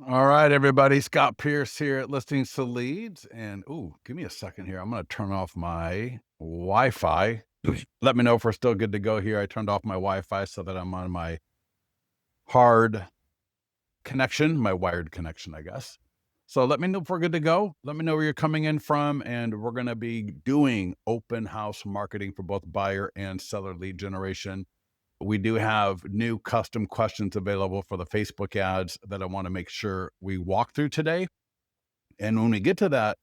All right, everybody. Scott Pierce here at Listings to Leads. And give me a second here. I'm going to turn off my Wi-Fi. Let me know if we're still good to go here. I turned off my Wi-Fi so that I'm on my hard connection, my wired connection, I guess. So let me know if we're good to go. Let me know where you're coming in from. And we're going to be doing open house marketing for both buyer and seller lead generation. We do have new custom questions available for the Facebook ads that I want to make sure we walk through today. And when we get to that,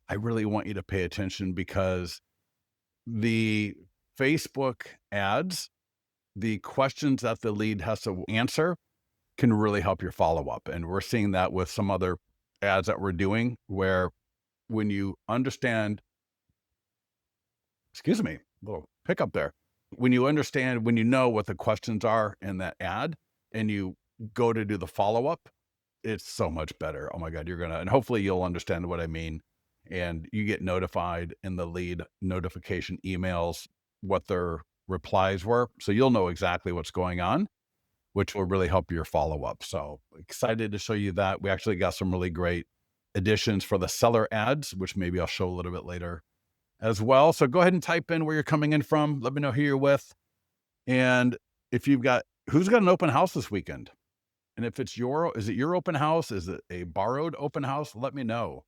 I really want you to pay attention because the Facebook ads, the questions that the lead has to answer can really help your follow-up. And we're seeing that with some other ads that we're doing where when you understand, excuse me, little pickup there. When you understand, when you know what the questions are in that ad and you go to do the follow-up, it's so much better. Oh my God, and hopefully you'll understand what I mean. And you get notified in the lead notification emails what their replies were. So you'll know exactly what's going on, which will really help your follow-up. So excited to show you that. We actually got some really great additions for the seller ads, which maybe I'll show a little bit later as well. So go ahead and type in where you're coming in from. Let me know who you're with. And if who's got an open house this weekend? And if is it your open house? Is it a borrowed open house? Let me know.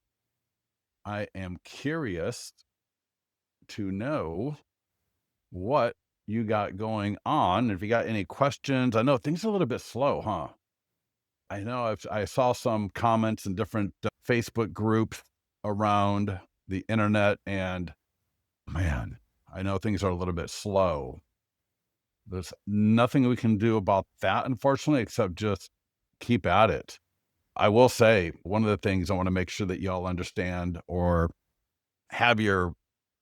I am curious to know what you got going on. If you got any questions, I know things are a little bit slow, huh? I know I saw some comments in different Facebook groups around the internet, and man, I know things are a little bit slow. There's nothing we can do about that, unfortunately, except just keep at it. I will say one of the things I want to make sure that y'all understand or have your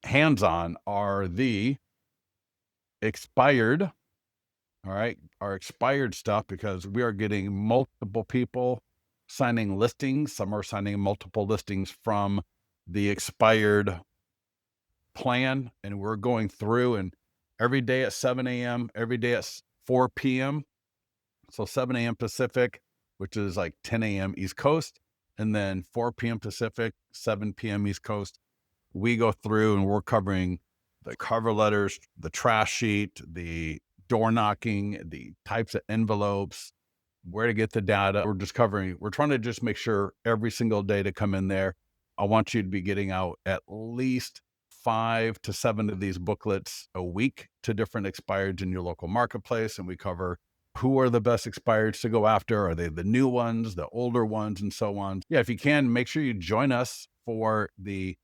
hands on are the expired, all right, our expired stuff, because we are getting multiple people signing listings. Some are signing multiple listings from the expired plan, and we're going through and every day at 7 a.m., every day at 4 p.m. So 7 a.m. Pacific, which is like 10 a.m. East Coast, and then 4 p.m. Pacific, 7 p.m. East Coast. We go through and we're covering the cover letters, the trash sheet, the door knocking, the types of envelopes, where to get the data. We're trying to just make sure every single day to come in there. I want you to be getting out at least 5 to 7 of these booklets a week to different expireds in your local marketplace. And we cover who are the best expireds to go after. Are they the new ones, the older ones, and so on? Yeah, if you can, make sure you join us for the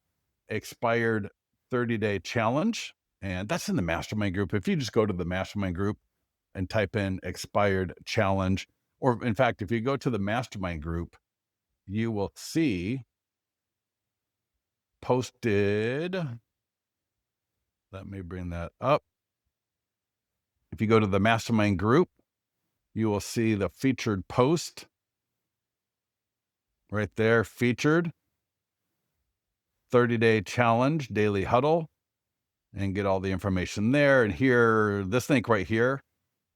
expired 30-day challenge. And that's in the mastermind group. If you just go to the mastermind group and type in expired challenge, or in fact, if you go to the mastermind group, you will see posted. Let me bring that up. If you go to the mastermind group, you will see the featured post right there, featured 30-day challenge, daily huddle, and get all the information there. And here, this link right here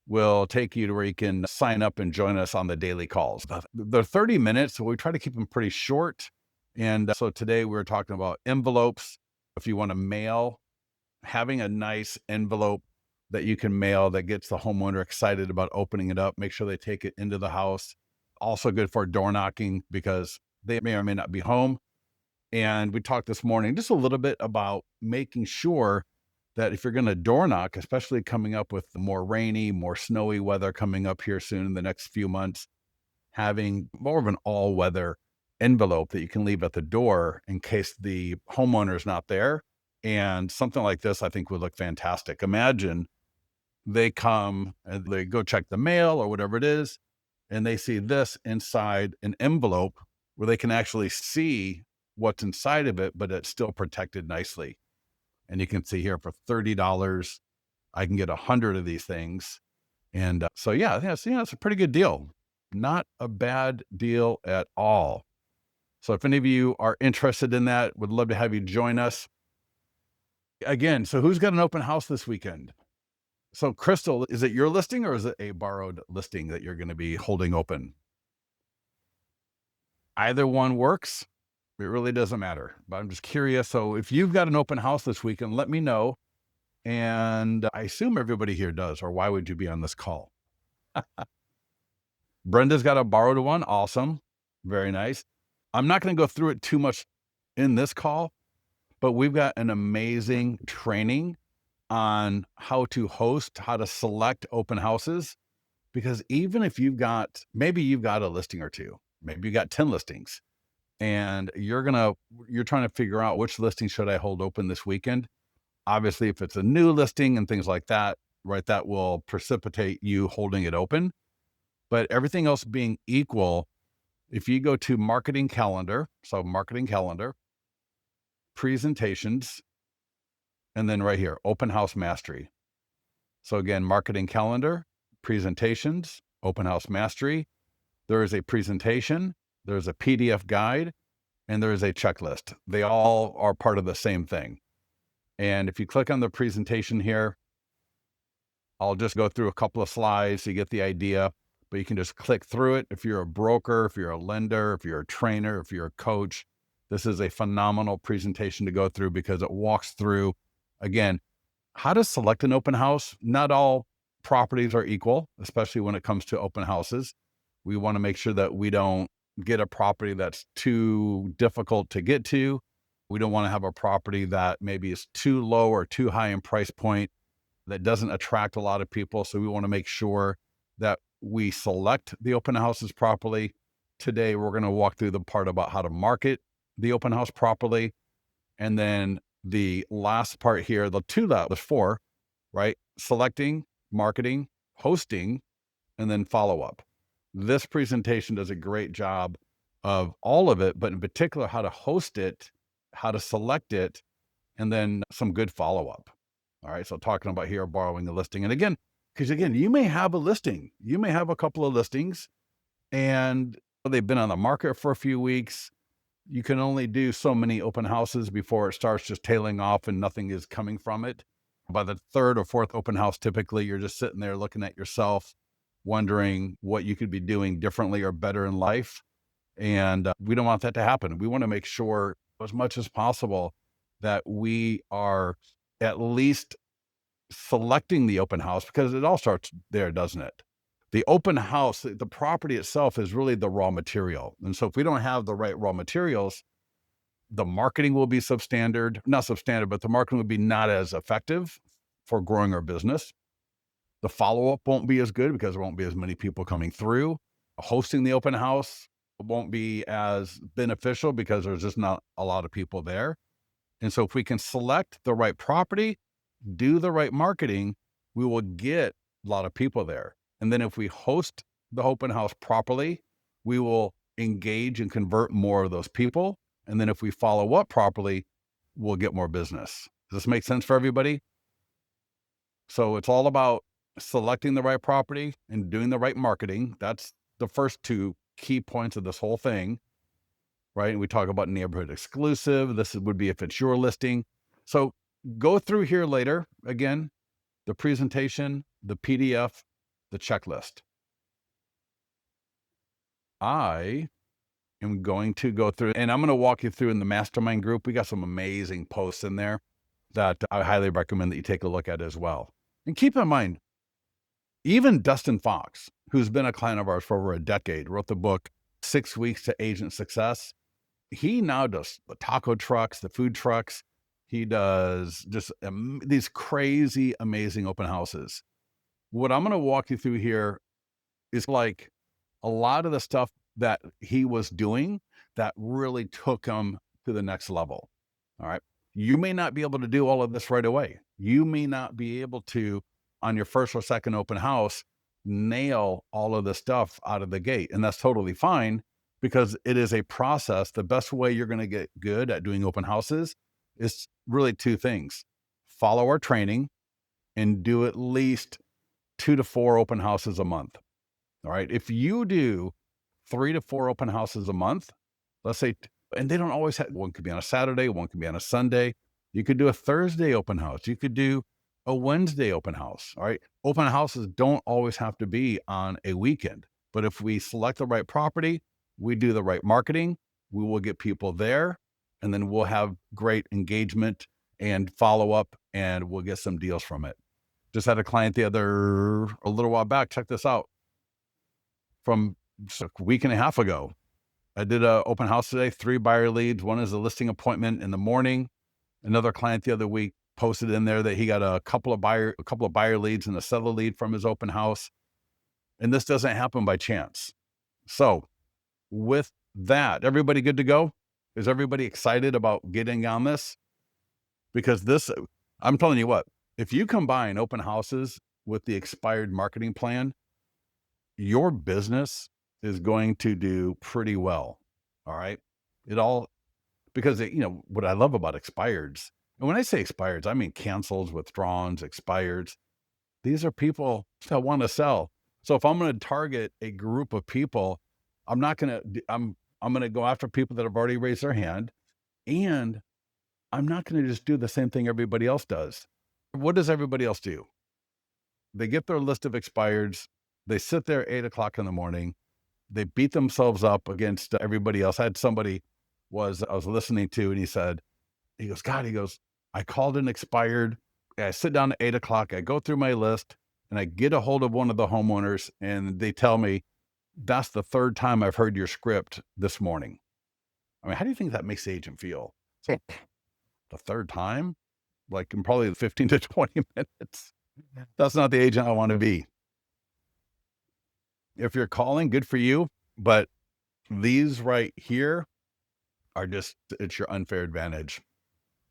will take you to where you can sign up and join us on the daily calls. They're 30 minutes, so we try to keep them pretty short. And so today we're talking about envelopes. If you want to mail, having a nice envelope that you can mail that gets the homeowner excited about opening it up, make sure they take it into the house. Also good for door knocking because they may or may not be home. And we talked this morning just a little bit about making sure that if you're going to door knock, especially coming up with the more rainy, more snowy weather coming up here soon in the next few months, having more of an all-weather envelope that you can leave at the door in case the homeowner is not there. And something like this, I think, would look fantastic. Imagine they come and they go check the mail or whatever it is, and they see this inside an envelope where they can actually see what's inside of it, but it's still protected nicely. And you can see here for $30, I can get 100 of these things. And so, yeah, I think that's a pretty good deal. Not a bad deal at all. So if any of you are interested in that, would love to have you join us. Again, so who's got an open house this weekend? So Crystal, is it your listing or is it a borrowed listing that you're going to be holding open? Either one works. It really doesn't matter. But I'm just curious. So if you've got an open house this weekend, let me know. And I assume everybody here does, or why would you be on this call? Brenda's got a borrowed one. Awesome. Very nice. I'm not going to go through it too much in this call, but we've got an amazing training on how to host, how to select open houses. Because even if maybe you've got a listing or two, maybe you got 10 listings and you're trying to figure out which listing should I hold open this weekend. Obviously, if it's a new listing and things like that, right, that will precipitate you holding it open. But everything else being equal, if you go to marketing calendar, so marketing calendar, presentations, and then right here, open house mastery. So again, marketing calendar, presentations, open house mastery. There is a presentation, there's a PDF guide, and there is a checklist. They all are part of the same thing. And if you click on the presentation here, I'll just go through a couple of slides so you get the idea, but you can just click through it. If you're a broker, if you're a lender, if you're a trainer, if you're a coach, this is a phenomenal presentation to go through because it walks through, again, how to select an open house. Not all properties are equal, especially when it comes to open houses. We want to make sure that we don't get a property that's too difficult to get to. We don't want to have a property that maybe is too low or too high in price point that doesn't attract a lot of people. So we want to make sure that we select the open houses properly. Today, we're going to walk through the part about how to market the open house properly. And then the last part here, there's four, right? Selecting, marketing, hosting, and then follow-up. This presentation does a great job of all of it, but in particular, how to host it, how to select it, and then some good follow-up. All right. So talking about here, borrowing a listing. And again, because again, you may have a listing, you may have a couple of listings and they've been on the market for a few weeks. You can only do so many open houses before it starts just tailing off and nothing is coming from it. By the third or fourth open house, typically you're just sitting there looking at yourself, wondering what you could be doing differently or better in life. And we don't want that to happen. We want to make sure as much as possible that we are at least selecting the open house, because it all starts there, doesn't it? The open house, the property itself is really the raw material. And so if we don't have the right raw materials, the marketing will be not substandard, but the marketing will be not as effective for growing our business. The follow-up won't be as good because there won't be as many people coming through. Hosting the open house won't be as beneficial because there's just not a lot of people there. And so if we can select the right property, do the right marketing, we will get a lot of people there. And then if we host the open house properly, we will engage and convert more of those people. And then if we follow up properly, we'll get more business. Does this make sense for everybody? So it's all about selecting the right property and doing the right marketing. That's the first two key points of this whole thing, right? And we talk about neighborhood exclusive. This would be if it's your listing. So go through here later, again, the presentation, the PDF, the checklist. I am going to go through, and I'm going to walk you through in the mastermind group. We got some amazing posts in there that I highly recommend that you take a look at as well. And keep in mind, even Dustin Fox, who's been a client of ours for over a decade, wrote the book, 6 Weeks to Agent Success. He now does the taco trucks, the food trucks. He does just these crazy, amazing open houses. What I'm going to walk you through here is like a lot of the stuff that he was doing that really took him to the next level. All right. You may not be able to do all of this right away. You may not be able to, on your first or second open house, nail all of this stuff out of the gate. And that's totally fine because it is a process. The best way you're going to get good at doing open houses is really two things: follow our training and do at least 2 to 4 open houses a month. All right. If you do 3 to 4 open houses a month, let's say, and they don't always have, one could be on a Saturday, one could be on a Sunday. You could do a Thursday open house. You could do a Wednesday open house. All right. Open houses don't always have to be on a weekend, but if we select the right property, we do the right marketing, we will get people there, and then we'll have great engagement and follow up, and we'll get some deals from it. Just had a client a little while back. Check this out. From just a week and a half ago, I did a open house today, 3 buyer leads. One is a listing appointment in the morning. Another client the other week posted in there that he got a couple of buyer leads and a seller lead from his open house. And this doesn't happen by chance. So with that, everybody good to go? Is everybody excited about getting on this? Because I'm telling you what, if you combine open houses with the expired marketing plan, your business is going to do pretty well. All right. Because what I love about expireds, and when I say expireds, I mean cancels, withdrawals, expireds. These are people that want to sell. So if I'm going to target a group of people, I'm not going to, I'm going to go after people that have already raised their hand, and I'm not going to just do the same thing everybody else does. What does everybody else do? They get their list of expireds. They sit there at 8:00 in the morning. They beat themselves up against everybody else. I had somebody I was listening to, and he goes, I called an expired. I sit down at 8:00. I go through my list and I get a hold of one of the homeowners, and they tell me, that's the 3rd time I've heard your script this morning. I mean, how do you think that makes the agent feel? The 3rd time? Like in probably 15 to 20 minutes. That's not the agent I want to be. If you're calling, good for you. But these right here are it's your unfair advantage.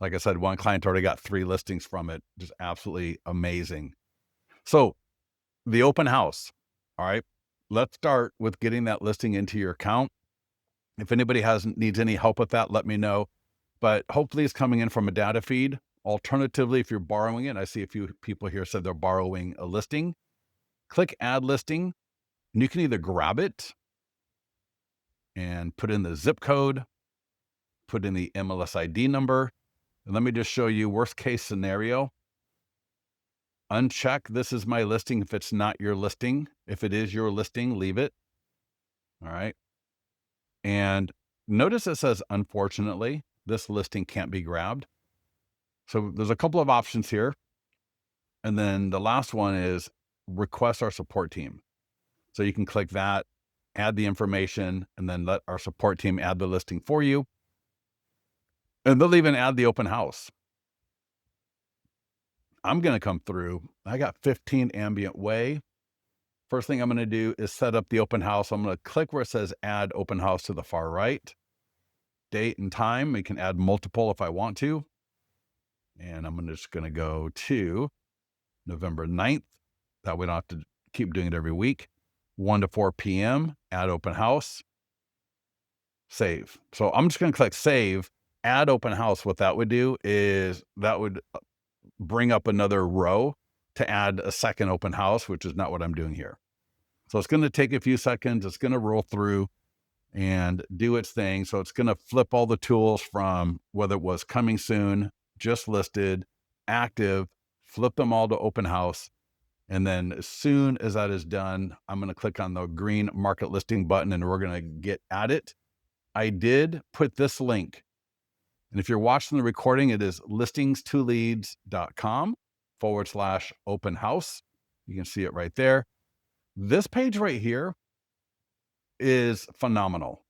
Like I said, one client already got 3 listings from it. Just absolutely amazing. So the open house. All right. Let's start with getting that listing into your account. If anybody needs any help with that, let me know. But hopefully it's coming in from a data feed. Alternatively, if you're borrowing it, I see a few people here said they're borrowing a listing. Click add listing, and you can either grab it and put in the zip code, put in the MLS ID number. And let me just show you worst case scenario. Uncheck this is my listing if it's not your listing. If it is your listing, leave it. All right. And notice it says, unfortunately, this listing can't be grabbed. So there's a couple of options here. And then the last one is request our support team. So you can click that, add the information, and then let our support team add the listing for you. And they'll even add the open house. I'm going to come through. I got 15 Ambient Way. First thing I'm going to do is set up the open house. I'm going to click where it says add open house to the far right. Date and time. We can add multiple if I want to. And I'm just going to go to November 9th. That we don't have to keep doing it every week. 1 to 4 p.m. Add open house. Save. So I'm just going to click save. Add open house. What that would do is that would bring up another row to add a second open house, which is not what I'm doing here. So it's going to take a few seconds. It's going to roll through and do its thing. So it's going to flip all the tools from whether it was coming soon, just listed, active, flip them all to open house. And then as soon as that is done, I'm going to click on the green market listing button and we're going to get at it. I did put this link. And if you're watching the recording, it is listings2leads.com/open house. You can see it right there. This page right here is phenomenal.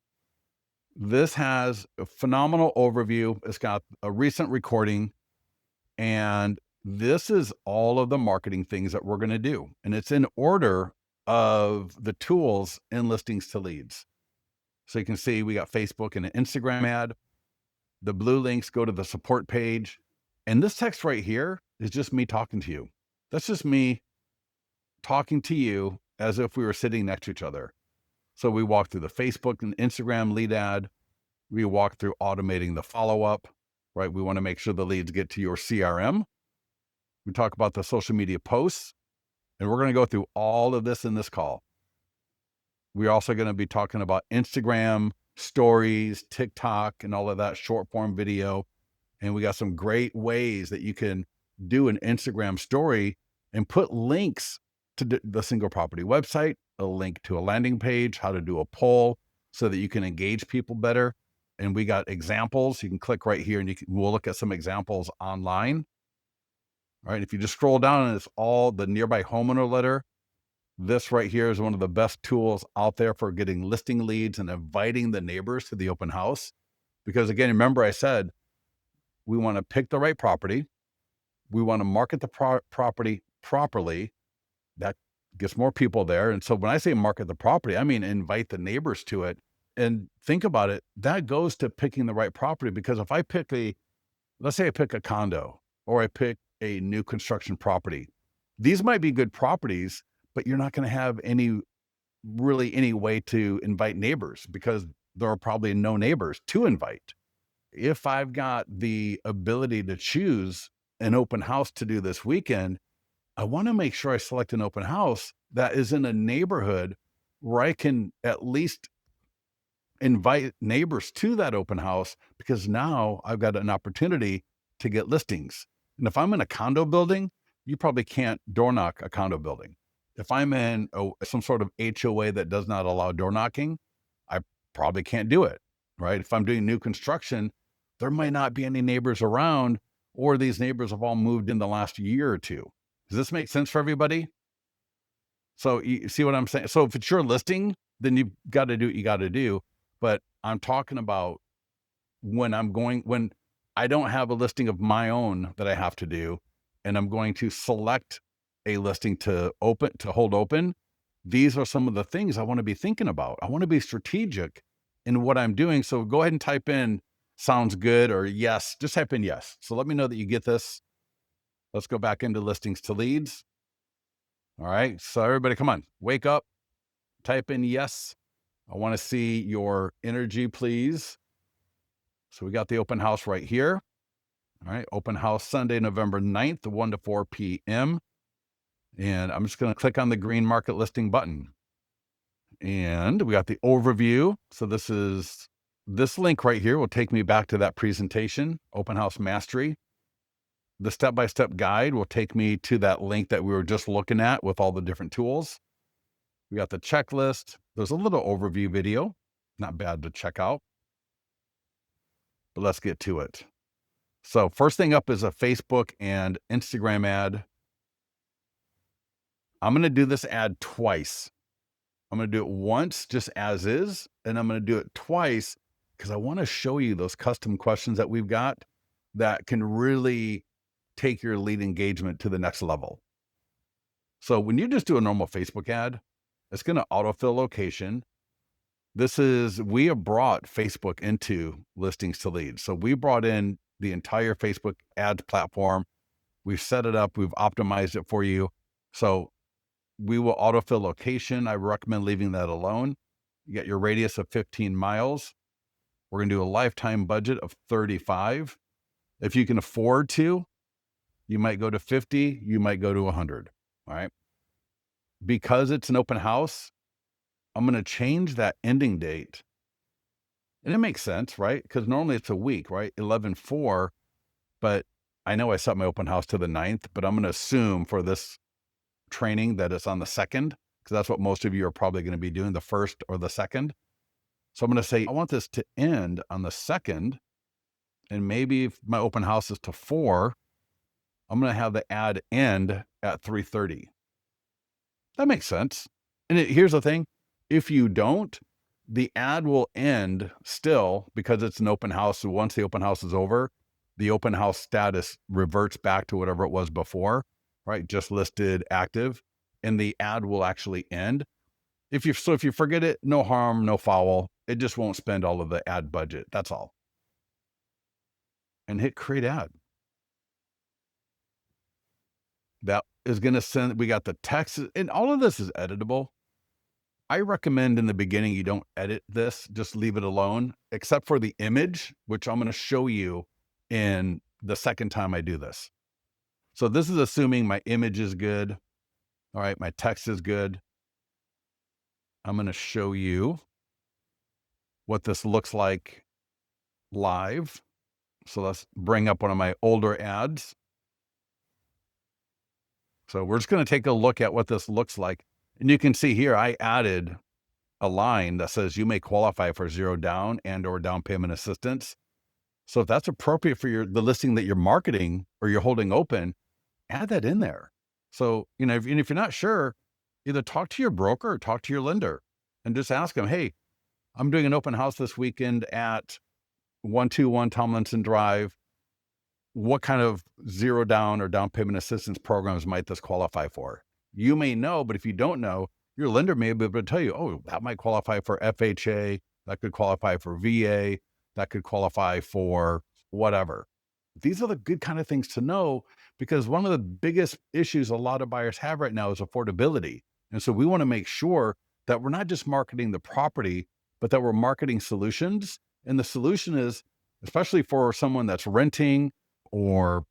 This has a phenomenal overview. It's got a recent recording, and this is all of the marketing things that we're going to do. And it's in order of the tools in Listings to Leads. So you can see we got Facebook and an Instagram ad. The blue links go to the support page. And this text right here is just me talking to you. That's just me talking to you as if we were sitting next to each other. So we walk through the Facebook and Instagram lead ad. We walk through automating the follow-up, right? We want to make sure the leads get to your CRM. We talk about the social media posts, and we're going to go through all of this in this call. We're also going to be talking about Instagram, stories, TikTok, and all of that short form video. And we got some great ways that you can do an Instagram story and put links to the single property website, a link to a landing page, how to do a poll so that you can engage people better. And we got examples. You can click right here and we'll look at some examples online. All right. If you just scroll down and it's all the nearby homeowner letter, this right here is one of the best tools out there for getting listing leads and inviting the neighbors to the open house. Because again, remember I said, we want to pick the right property. We want to market the property properly. That gets more people there. And so when I say market the property, I mean invite the neighbors to it. And think about it, that goes to picking the right property. Because if I pick let's say I pick a condo or I pick a new construction property, these might be good properties, but you're not going to have any way to invite neighbors because there are probably no neighbors to invite. If I've got the ability to choose an open house to do this weekend, I want to make sure I select an open house that is in a neighborhood where I can at least invite neighbors to that open house, because now I've got an opportunity to get listings. And if I'm in a condo building, you probably can't door knock a condo building. If I'm in some sort of HOA that does not allow door knocking, I probably can't do it, right? If I'm doing new construction, there might not be any neighbors around, or these neighbors have all moved in the last year or two. Does this make sense for everybody? So you see what I'm saying? So if it's your listing, then you've got to do what you got to do. But I'm talking about when I don't have a listing of my own that I have to do, and I'm going to select a listing to hold open. These are some of the things I want to be thinking about. I want to be strategic in what I'm doing. So go ahead and type in sounds good or yes. Just type in yes. So let me know that you get this. Let's go back into listings to leads. All right. So everybody, come on, wake up, type in yes. I want to see your energy, please. So we got the open house right here. All right. Open house Sunday, November 9th, 1 to 4 p.m. And I'm just going to click on the green market listing button. And we got the overview. So this link right here will take me back to that presentation, Open House Mastery. The step-by-step guide will take me to that link that we were just looking at with all the different tools. We got the checklist. There's a little overview video, not bad to check out. But let's get to it. So first thing up is a Facebook and Instagram ad. I'm going to do this ad twice. I'm going to do it once just as is, and I'm going to do it twice because I want to show you those custom questions that we've got that can really take your lead engagement to the next level. So when you just do a normal Facebook ad, it's going to autofill location. We have brought Facebook into listings to leads. So we brought in the entire Facebook ads platform. We've set it up. We've optimized it for you. So we will autofill location. I recommend leaving that alone. You get your radius of 15 miles. We're going to do a lifetime budget of 35. If you can afford to, you might go to 50. You might go to 100. All right. Because it's an open house, I'm going to change that ending date. And it makes sense, right? Because normally it's a week, right? 11/4. But I know I set my open house to the 9th, but I'm going to assume for this training that it's on the 2nd, because that's what most of you are probably going to be doing, the 1st or the 2nd. So I'm going to say, I want this to end on the 2nd. And maybe if my open house is to 4, I'm going to have the ad end at 3:30. That makes sense. And here's the thing. If you don't, the ad will end still because it's an open house. So once the open house is over, the open house status reverts back to whatever it was before, right? Just listed active, and the ad will actually end. If you forget it, no harm, no foul. It just won't spend all of the ad budget. That's all. And hit create ad. That is going to send, we got the text, and all of this is editable. I recommend in the beginning, you don't edit this, just leave it alone, except for the image, which I'm going to show you in the second time I do this. So this is assuming my image is good. All right. My text is good. I'm going to show you what this looks like live. So let's bring up one of my older ads. So we're just going to take a look at what this looks like. And you can see here, I added a line that says you may qualify for zero down and or down payment assistance. So if that's appropriate for the listing that you're marketing or you're holding open, add that in there. So, if you're not sure, either talk to your broker or talk to your lender and just ask them, hey, I'm doing an open house this weekend at 121 Tomlinson Drive. What kind of zero down or down payment assistance programs might this qualify for? You may know, but if you don't know, your lender may be able to tell you, oh, that might qualify for FHA, that could qualify for VA, that could qualify for whatever. These are the good kind of things to know, because one of the biggest issues a lot of buyers have right now is affordability. And so we want to make sure that we're not just marketing the property, but that we're marketing solutions. And the solution is, especially for someone that's renting or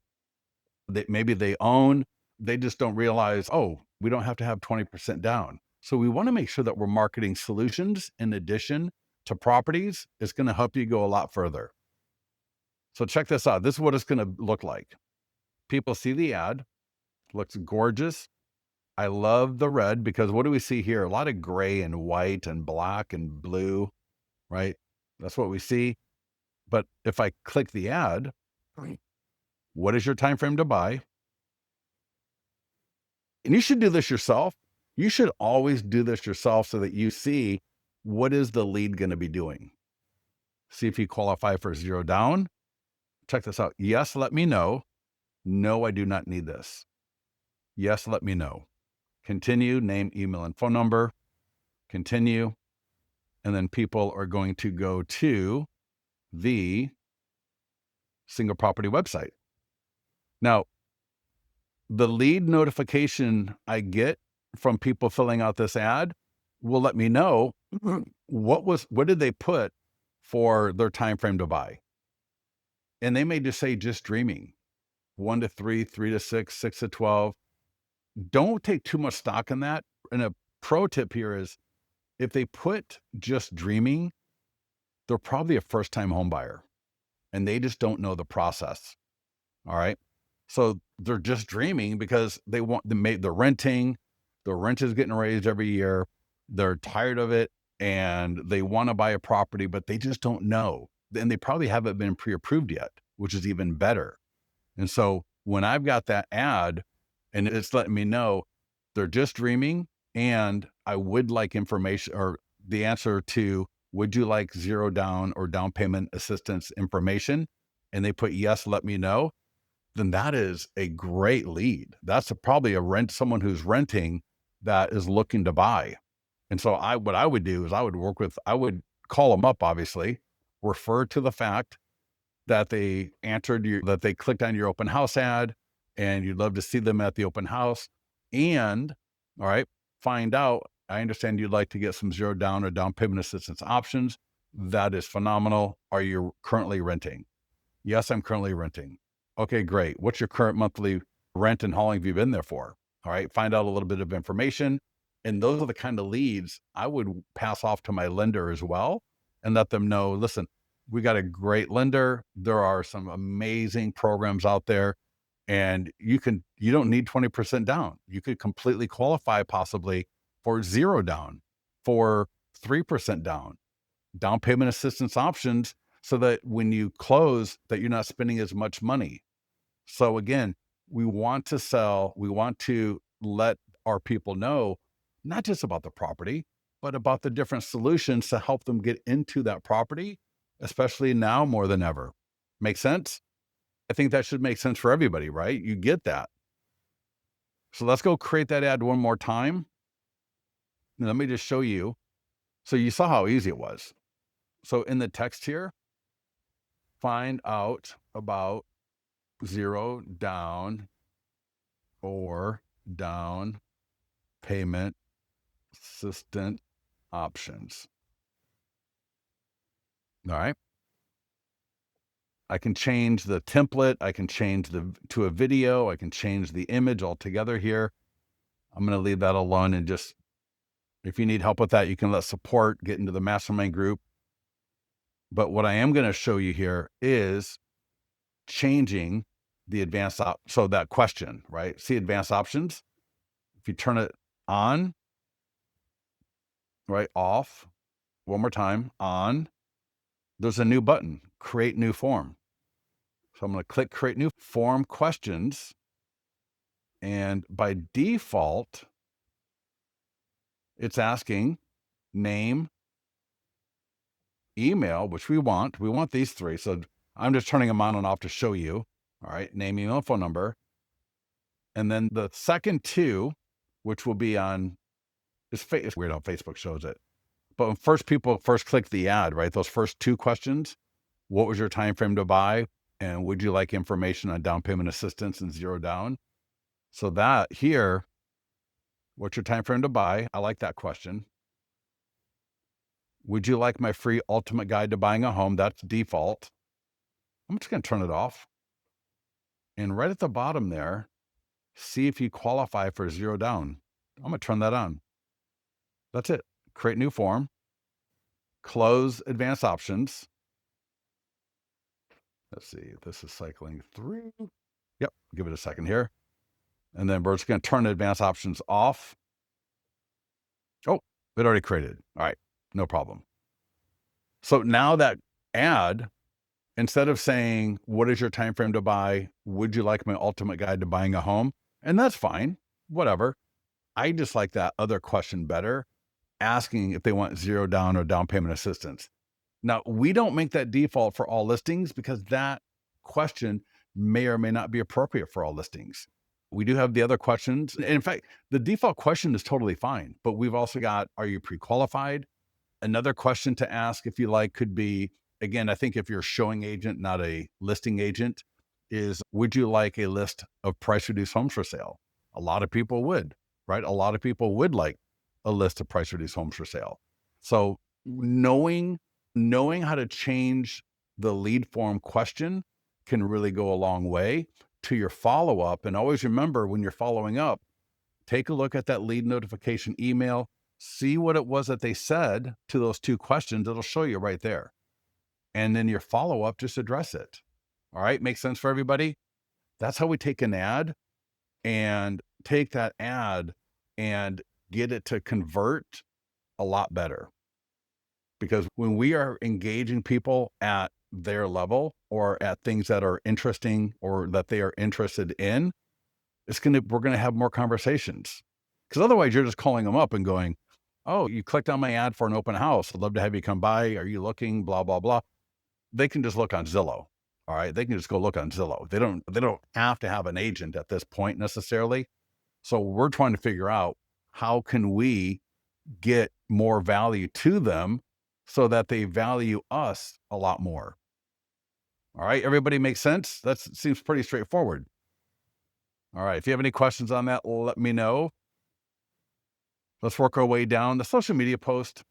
that maybe they own, they just don't realize, oh, we don't have to have 20% down. So we want to make sure that we're marketing solutions in addition to properties. It's going to help you go a lot further. So check this out. This is what it's going to look like. People see the ad, looks gorgeous. I love the red, because what do we see here? A lot of gray and white and black and blue, right? That's what we see. But if I click the ad, what is your time frame to buy? And you should do this yourself. You should always do this yourself so that you see what is the lead going to be doing. See if you qualify for zero down. Check this out. Yes, let me know. No, I do not need this. Yes, let me know. Continue, name, email, and phone number. Continue. And then people are going to go to the single property website. Now, the lead notification I get from people filling out this ad will let me know what did they put for their time frame to buy. And they may just say just dreaming, 1 to 3, 3 to 6, 6 to 12. Don't take too much stock in that. And a pro tip here is, if they put just dreaming, they're probably a first-time home buyer and they just don't know the process. All right. So they're just dreaming because they're renting, the rent is getting raised every year. They're tired of it and they want to buy a property, but they just don't know. And they probably haven't been pre-approved yet, which is even better. And so when I've got that ad and it's letting me know they're just dreaming, and I would like information or the answer to, would you like zero down or down payment assistance information? And they put, yes, let me know. Then that is a great lead. That's probably someone who's renting that is looking to buy. And so what I would do is I would call them up, obviously, refer to the fact that they that they clicked on your open house ad and you'd love to see them at the open house. And all right, find out, I understand you'd like to get some zero down or down payment assistance options. That is phenomenal. Are you currently renting? Yes, I'm currently renting. Okay, great. What's your current monthly rent and how long have you been there for? All right, find out a little bit of information. And those are the kind of leads I would pass off to my lender as well and let them know, listen, we got a great lender. There are some amazing programs out there, and you don't need 20% down. You could completely qualify possibly for zero down, for 3% down payment assistance options, so that when you close, that you're not spending as much money. So again, we want to let our people know, not just about the property, but about the different solutions to help them get into that property, especially now more than ever. Make sense? I think that should make sense for everybody, right? You get that. So let's go create that ad one more time. And let me just show you. So you saw how easy it was. So in the text here, find out about zero down or down payment assistant options. All right. I can change the template. I can change to a video. I can change the image altogether here. I'm going to leave that alone, and just, if you need help with that, you can let support get into the mastermind group. But what I am going to show you here is changing the advanced so that question, right? See advanced options. If you turn it on, right, off, one more time, on, there's a new button, create new form. So I'm going to click create new form questions. And by default, it's asking name, email, which we want. We want these three. So I'm just turning them on and off to show you. All right, name, email, phone number. And then the second two, which will be on, it's weird how Facebook shows it. But when people first click the ad, right, those first two questions, what was your time frame to buy? And would you like information on down payment assistance and zero down? So that here, what's your time frame to buy? I like that question. Would you like my free ultimate guide to buying a home? That's default. I'm just going to turn it off. And right at the bottom there, see if you qualify for zero down. I'm going to turn that on. That's it. Create new form. Close advanced options. Let's see. This is cycling through. Yep. Give it a second here. And then we're just going to turn advanced options off. Oh, it already created. All right. No problem. So now that ad, instead of saying, what is your time frame to buy? Would you like my ultimate guide to buying a home? And that's fine. Whatever. I just like that other question better, asking if they want zero down or down payment assistance. Now, we don't make that default for all listings because that question may or may not be appropriate for all listings. We do have the other questions. And in fact, the default question is totally fine, but we've also got, are you pre-qualified? Another question to ask, if you like, could be, again, I think if you're a showing agent, not a listing agent, is would you like a list of price reduced homes for sale? A lot of people would, right? A lot of people would like a list of price reduced homes for sale. So knowing how to change the lead form question can really go a long way to your follow-up. And always remember, when you're following up, take a look at that lead notification email, see what it was that they said to those two questions. It'll show you right there. And then your follow-up, just address it. All right. Makes sense for everybody? That's how we take an ad and take that ad and get it to convert a lot better. Because when we are engaging people at their level or at things that are interesting or that they are interested in, we're going to have more conversations. Because otherwise you're just calling them up and going, oh, you clicked on my ad for an open house. I'd love to have you come by. Are you looking? Blah, blah, blah. They can just look on Zillow. All right. They can just go look on Zillow. They don't have to have an agent at this point necessarily. So we're trying to figure out, how can we get more value to them so that they value us a lot more? All right. Everybody makes sense? That seems pretty straightforward. All right. If you have any questions on that, let me know. Let's work our way down the social media post.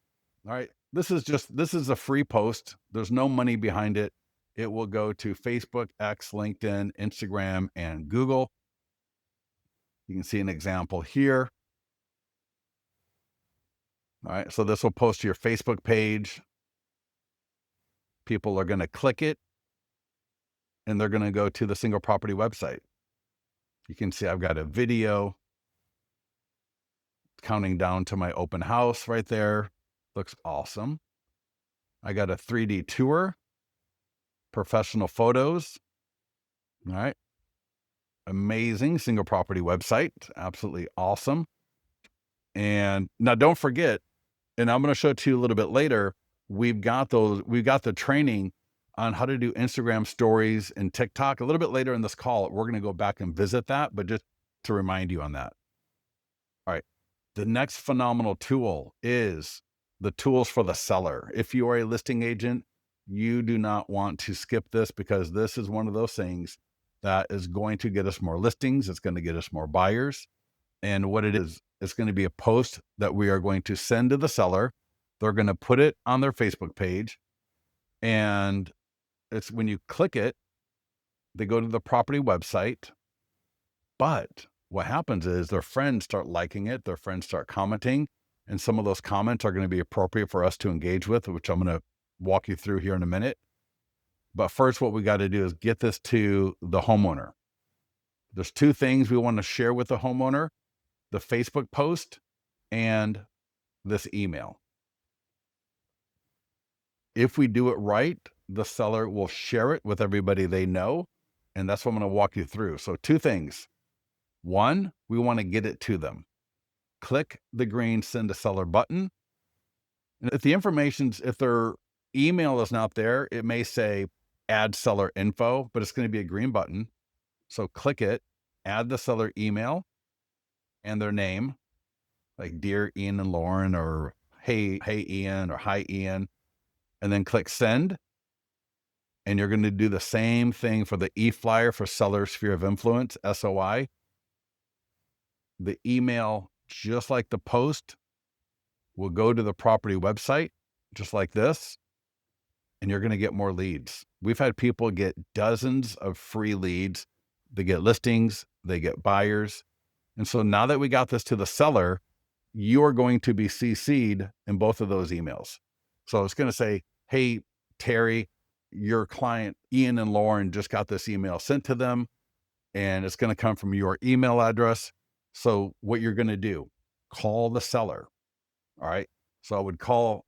All right. This is a free post. There's no money behind it. It will go to Facebook, X, LinkedIn, Instagram, and Google. You can see an example here. All right. So this will post to your Facebook page. People are going to click it and they're going to go to the single property website. You can see I've got a video counting down to my open house right there. Looks awesome. I got a 3D tour, professional photos. All right. Amazing single property website. Absolutely awesome. And now don't forget, and I'm going to show it to you a little bit later, we've got the training on how to do Instagram stories and TikTok. A little bit later in this call, we're going to go back and visit that, but just to remind you on that. All right. The next phenomenal tool is the tools for the seller. If you are a listing agent, you do not want to skip this, because this is one of those things that is going to get us more listings. It's going to get us more buyers. And what it is, it's going to be a post that we are going to send to the seller. They're going to put it on their Facebook page. And it's when you click it, they go to the property website. But what happens is their friends start liking it. Their friends start commenting. And some of those comments are going to be appropriate for us to engage with, which I'm going to walk you through here in a minute. But first, what we got to do is get this to the homeowner. There's two things we want to share with the homeowner: the Facebook post and this email. If we do it right, the seller will share it with everybody they know. And that's what I'm going to walk you through. So, two things. One, we want to get it to them. Click the green send to seller button. And if their email is not there, it may say add seller info, but it's going to be a green button. So click it, add the seller email and their name, like Dear Ian and Lauren, or Hey Ian, or Hi Ian, and then click send. And you're going to do the same thing for the e-flyer for seller sphere of influence, SOI. The email, just like the post, will go to the property website, just like this, and you're going to get more leads. We've had people get dozens of free leads. They get listings, they get buyers. And so now that we got this to the seller, you are going to be CC'd in both of those emails. So it's going to say, hey, Terry, your client, Ian and Lauren, just got this email sent to them, and it's going to come from your email address. So what you're going to do, call the seller. All right. So I would call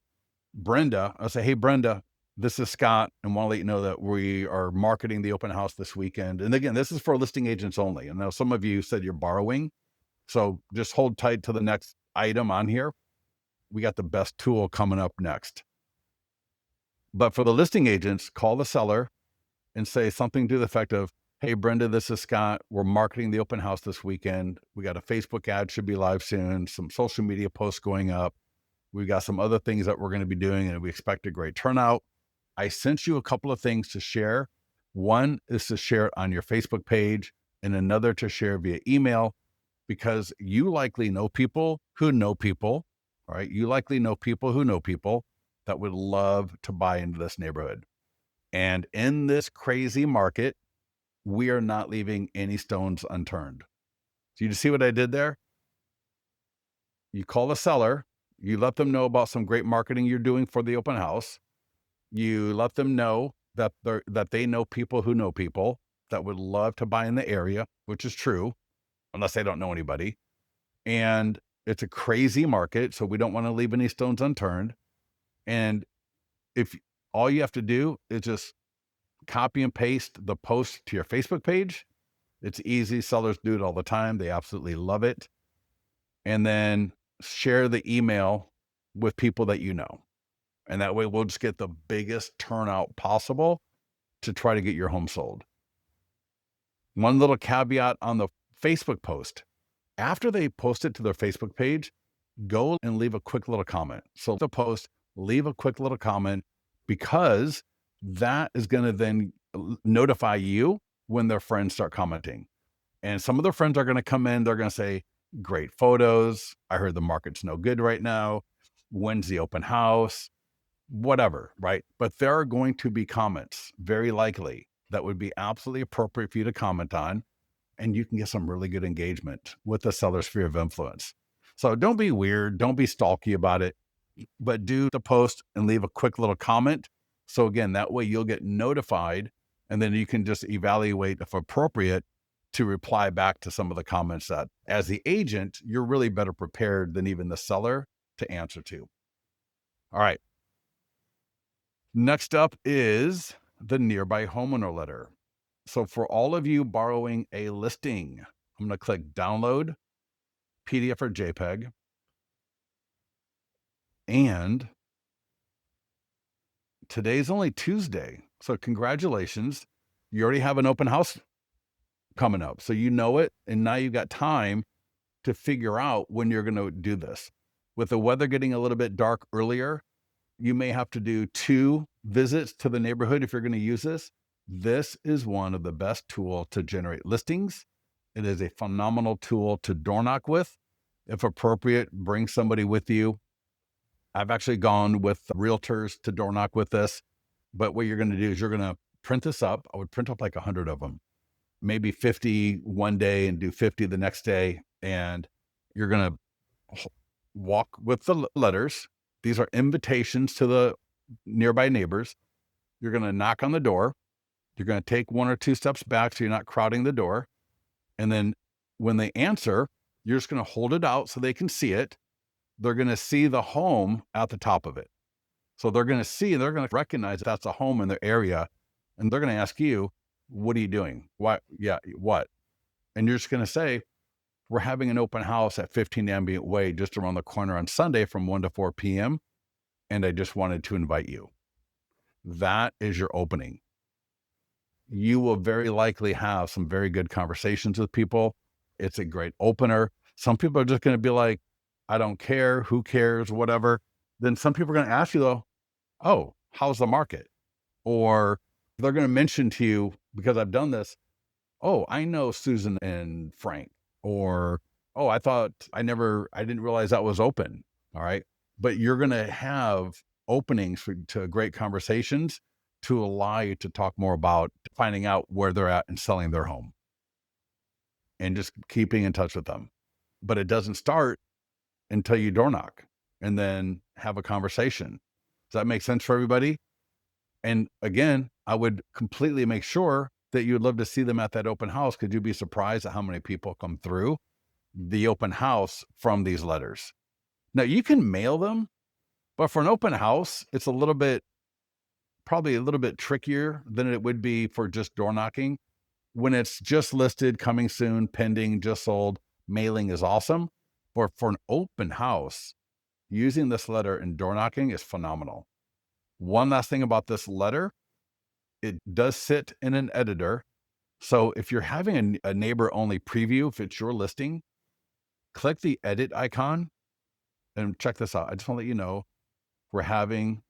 Brenda. I'll say, hey, Brenda, this is Scott, and want to let you know that we are marketing the open house this weekend. And again, this is for listing agents only. And now some of you said you're borrowing. So just hold tight to the next item on here. We got the best tool coming up next. But for the listing agents, call the seller and say something to the effect of, hey, Brenda, this is Scott. We're marketing the open house this weekend. We got a Facebook ad should be live soon, some social media posts going up. We got some other things that we're going to be doing, and we expect a great turnout. I sent you a couple of things to share. One is to share it on your Facebook page, and another to share via email, because you likely know people who know people, right? You likely know people who know people that would love to buy into this neighborhood. And in this crazy market, we are not leaving any stones unturned. So you see what I did there? You call the seller, you let them know about some great marketing you're doing for the open house. You let them know that they know people who know people that would love to buy in the area, which is true, unless they don't know anybody. And it's a crazy market, so we don't want to leave any stones unturned. And if all you have to do is just copy and paste the post to your Facebook page, it's easy. Sellers do it all the time. They absolutely love it. And then share the email with people that you know. And that way we'll just get the biggest turnout possible to try to get your home sold. One little caveat on the Facebook post: after they post it to their Facebook page, go and leave a quick little comment. So the post, leave a quick little comment, because that is going to then notify you when their friends start commenting. And some of their friends are going to come in, they're going to say, great photos. I heard the market's no good right now. When's the open house? Whatever, right? But there are going to be comments, very likely, that would be absolutely appropriate for you to comment on, and you can get some really good engagement with the seller sphere of influence. So don't be weird, don't be stalky about it, but do the post and leave a quick little comment. So again, that way you'll get notified, and then you can just evaluate if appropriate to reply back to some of the comments that, as the agent, you're really better prepared than even the seller to answer to. All right. Next up is the nearby homeowner letter. So for all of you borrowing a listing, I'm going to click download PDF or JPEG. And today's only Tuesday. So congratulations. You already have an open house coming up. So you know it. And now you've got time to figure out when you're going to do this. With the weather getting a little bit dark earlier, you may have to do 2 visits to the neighborhood if you're going to use this. This is one of the best tools to generate listings. It is a phenomenal tool to door knock with. If appropriate, bring somebody with you. I've actually gone with realtors to door knock with this. But what you're going to do is you're going to print this up. I would print up like 100 of them, maybe 50 one day and do 50 the next day. And you're going to walk with the letters. These are invitations to the nearby neighbors. You're going to knock on the door. You're going to take 1 or 2 steps back so you're not crowding the door. And then when they answer, you're just going to hold it out so they can see it. They're going to see the home at the top of it. So they're going to recognize that's a home in their area. And they're going to ask you, what are you doing? Why? Yeah, what? And you're just going to say, we're having an open house at 15 Ambient Way just around the corner on Sunday from 1 to 4 p.m. And I just wanted to invite you. That is your opening. You will very likely have some very good conversations with people. It's a great opener. Some people are just going to be like, I don't care, who cares, whatever. Then some people are going to ask you though, oh, how's the market? Or they're going to mention to you, because I've done this, oh, I know Susan and Frank. Or, oh, I didn't realize that was open. All right. But you're going to have openings to great conversations to allow you to talk more about finding out where they're at and selling their home and just keeping in touch with them. But it doesn't start until you door knock and then have a conversation. Does that make sense for everybody? And again, I would completely make sure that you'd love to see them at that open house. Could you be surprised at how many people come through the open house from these letters? Now you can mail them, but for an open house, it's probably a little bit trickier than it would be for just door knocking. When it's just listed, coming soon, pending, just sold, mailing is awesome. But for an open house, using this letter and door knocking is phenomenal. One last thing about this letter, it does sit in an editor. So if you're having a neighbor only preview, if it's your listing, click the edit icon and check this out. I just want to let you know and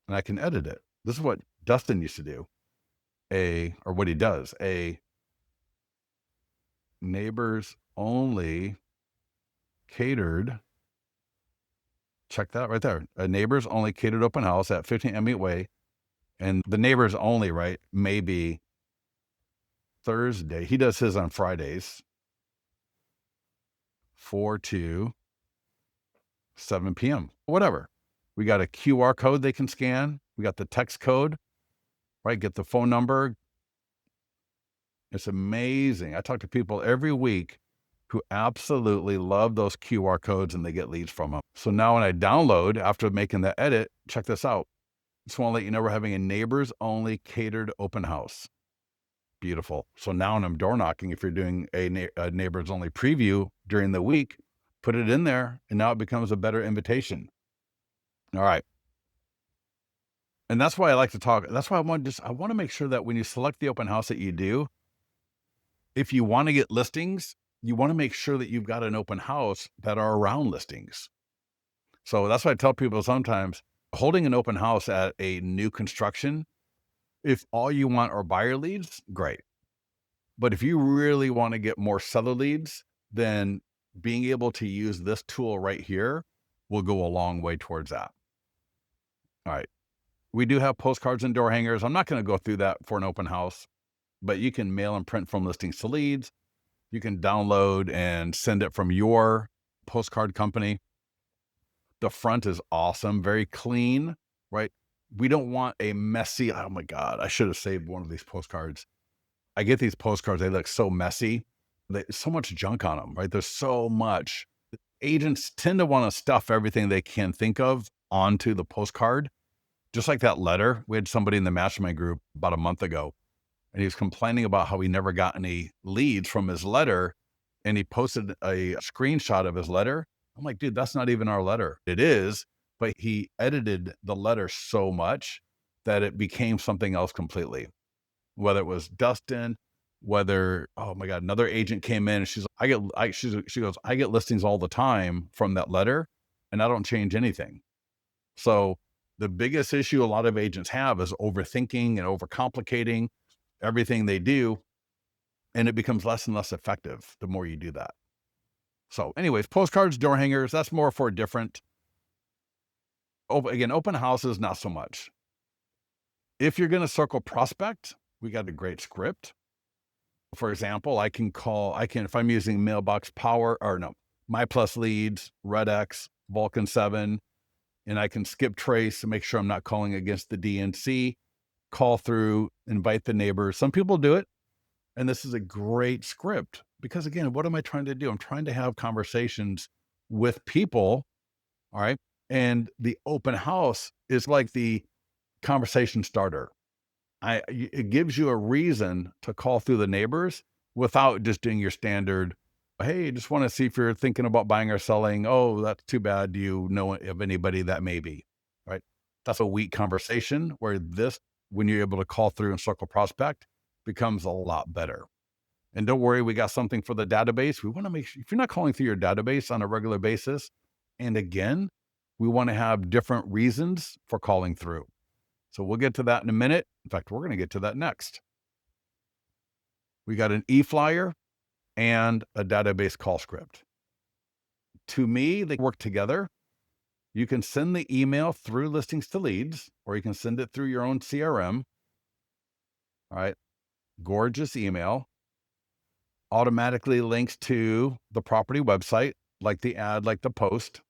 I can edit it. This is what Dustin used to do, or what he does, a neighbors only catered. Check that right there. A neighbors only catered open house at 15 Emmett Way. And the neighbors only, right, maybe Thursday. He does his on Fridays, 4 to 7 p.m., whatever. We got a QR code they can scan. We got the text code, right? Get the phone number. It's amazing. I talk to people every week who absolutely love those QR codes and they get leads from them. So now when I download after making the edit, check this out. Just want to let you know we're having a neighbors only catered open house. Beautiful. So now when I'm door knocking, if you're doing a neighbors only preview during the week, put it in there and now it becomes a better invitation. All right. And that's why I like to talk. That's why I want to make sure that when you select the open house that you do, if you want to get listings, you want to make sure that you've got an open house that are around listings. So that's why I tell people sometimes holding an open house at a new construction, if all you want are buyer leads, great. But if you really want to get more seller leads, then being able to use this tool right here will go a long way towards that. All right. We do have postcards and door hangers. I'm not going to go through that for an open house, but you can mail and print from listings to leads. You can download and send it from your postcard company. The front is awesome, very clean, right? We don't want a messy, oh my God, I should have saved one of these postcards. I get these postcards, they look so messy. There's so much junk on them, right? There's so much. Agents tend to want to stuff everything they can think of onto the postcard. Just like that letter, we had somebody in the mastermind group about a month ago, and he was complaining about how he never got any leads from his letter, and he posted a screenshot of his letter. I'm like, dude, that's not even our letter. It is, but he edited the letter so much that it became something else completely. Whether it was Dustin, oh my God, another agent came in and she goes, I get listings all the time from that letter and I don't change anything. So the biggest issue a lot of agents have is overthinking and overcomplicating everything they do. And it becomes less and less effective the more you do that. So anyways, postcards, door hangers, that's more for different. Again, open houses, not so much. If you're going to circle prospect, we got a great script. For example, if I'm using Mailbox Power, My Plus Leads, Red X, Vulcan 7, and I can skip trace to make sure I'm not calling against the DNC, call through, invite the neighbors. Some people do it. And this is a great script because, again, what am I trying to do? I'm trying to have conversations with people. All right. And the open house is like the conversation starter. It gives you a reason to call through the neighbors without just doing your standard, hey, just want to see if you're thinking about buying or selling. Oh, that's too bad. Do you know of anybody that may be? Right. That's a weak conversation where this, when you're able to call through and circle prospect, becomes a lot better. And don't worry, we got something for the database. We want to make sure if you're not calling through your database on a regular basis, and again, we want to have different reasons for calling through. So we'll get to that in a minute. In fact, we're going to get to that next. We got an e-flyer and a database call script. To me, they work together. You can send the email through listings to leads, or you can send it through your own CRM. All right. Gorgeous email. Automatically links to the property website, like the ad, like the post.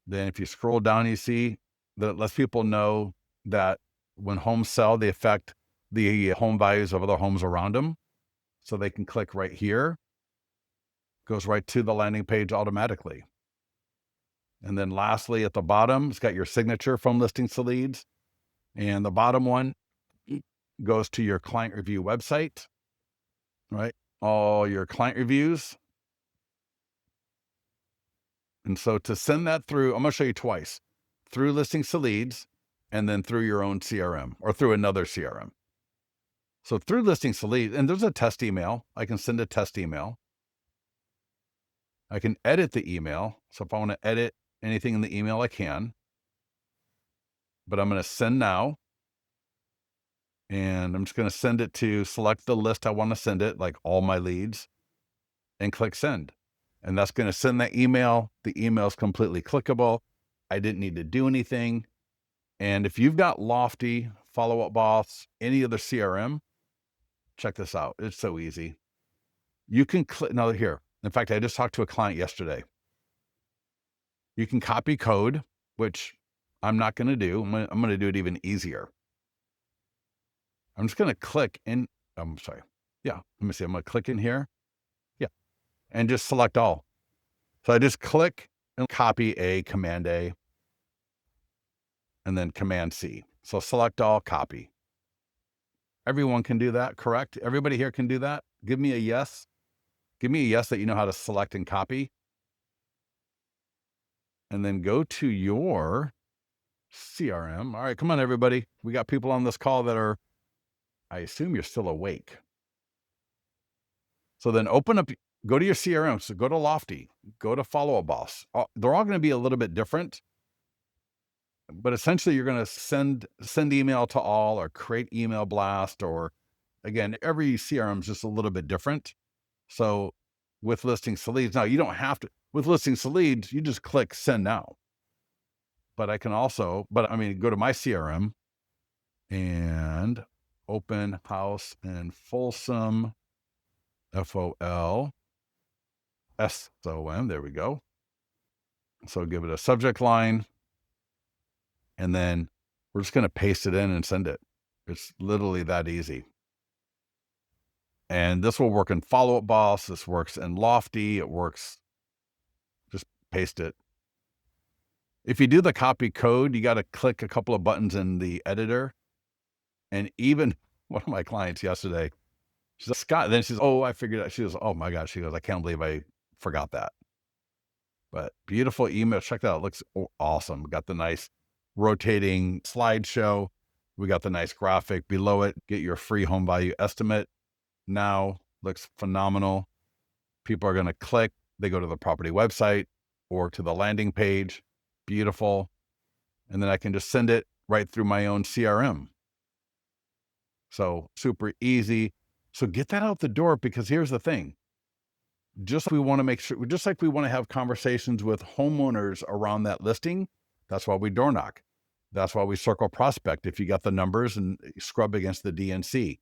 Then if you scroll down, you see that it lets people know that when homes sell, they affect the home values of other homes around them. So they can click right here, goes right to the landing page automatically. And then lastly, at the bottom, it's got your signature from listings to leads. And the bottom one goes to your client review website, right? All your client reviews. And so to send that through, I'm going to show you twice, through listings to leads and then through your own CRM or through another CRM. So through listings to leads, and there's a test email. I can send a test email. I can edit the email. So if I want to edit anything in the email, I can. But I'm going to send now. And I'm just going to send it to select the list I want to send it, like all my leads, and click send. And that's going to send that email. The email is completely clickable. I didn't need to do anything. And if you've got Lofty, Follow Up Boss, any other CRM, check this out. It's so easy. You can click, now here. In fact, I just talked to a client yesterday. You can copy code, which I'm not going to do. I'm going to do it even easier. I'm just going to click in. I'm sorry. Yeah. Let me see. I'm going to click in here. Yeah. And just select all. So I just click and copy A, Command A, and then Command C. So select all, copy. Everyone can do that, correct? Everybody here can do that? Give me a yes. Give me a yes that you know how to select and copy. And then go to your CRM. All right, come on, everybody. We got people on this call that are, I assume you're still awake. So then open up, go to your CRM. So go to Lofty, go to Follow Up Boss. They're all going to be a little bit different, but essentially you're going to send email to all or create email blast, or again, every CRM is just a little bit different. So with listings to leads, now you don't have to, with listings to leads, you just click send now. But I can also, go to my CRM and open house and Folsom, FOLSOM. There we go. So give it a subject line, and then we're just going to paste it in and send it. It's literally that easy. And this will work in Follow Up Boss. This works in Lofty. It works. Just paste it. If you do the copy code, you got to click a couple of buttons in the editor. And even one of my clients yesterday, she's like, Scott, then she says, oh, I figured out. She goes, oh my gosh. She goes, I can't believe I forgot that. But beautiful email. Check that out. It looks awesome. Got the nice rotating slideshow. We got the nice graphic below it. Get your free home value estimate now. Looks phenomenal. People are going to click. They go to the property website or to the landing page. Beautiful. And then I can just send it right through my own CRM. So super easy. So get that out the door, because here's the thing. Just like we want to have conversations with homeowners around that listing, that's why we door knock. That's why we circle prospect if you got the numbers and scrub against the DNC.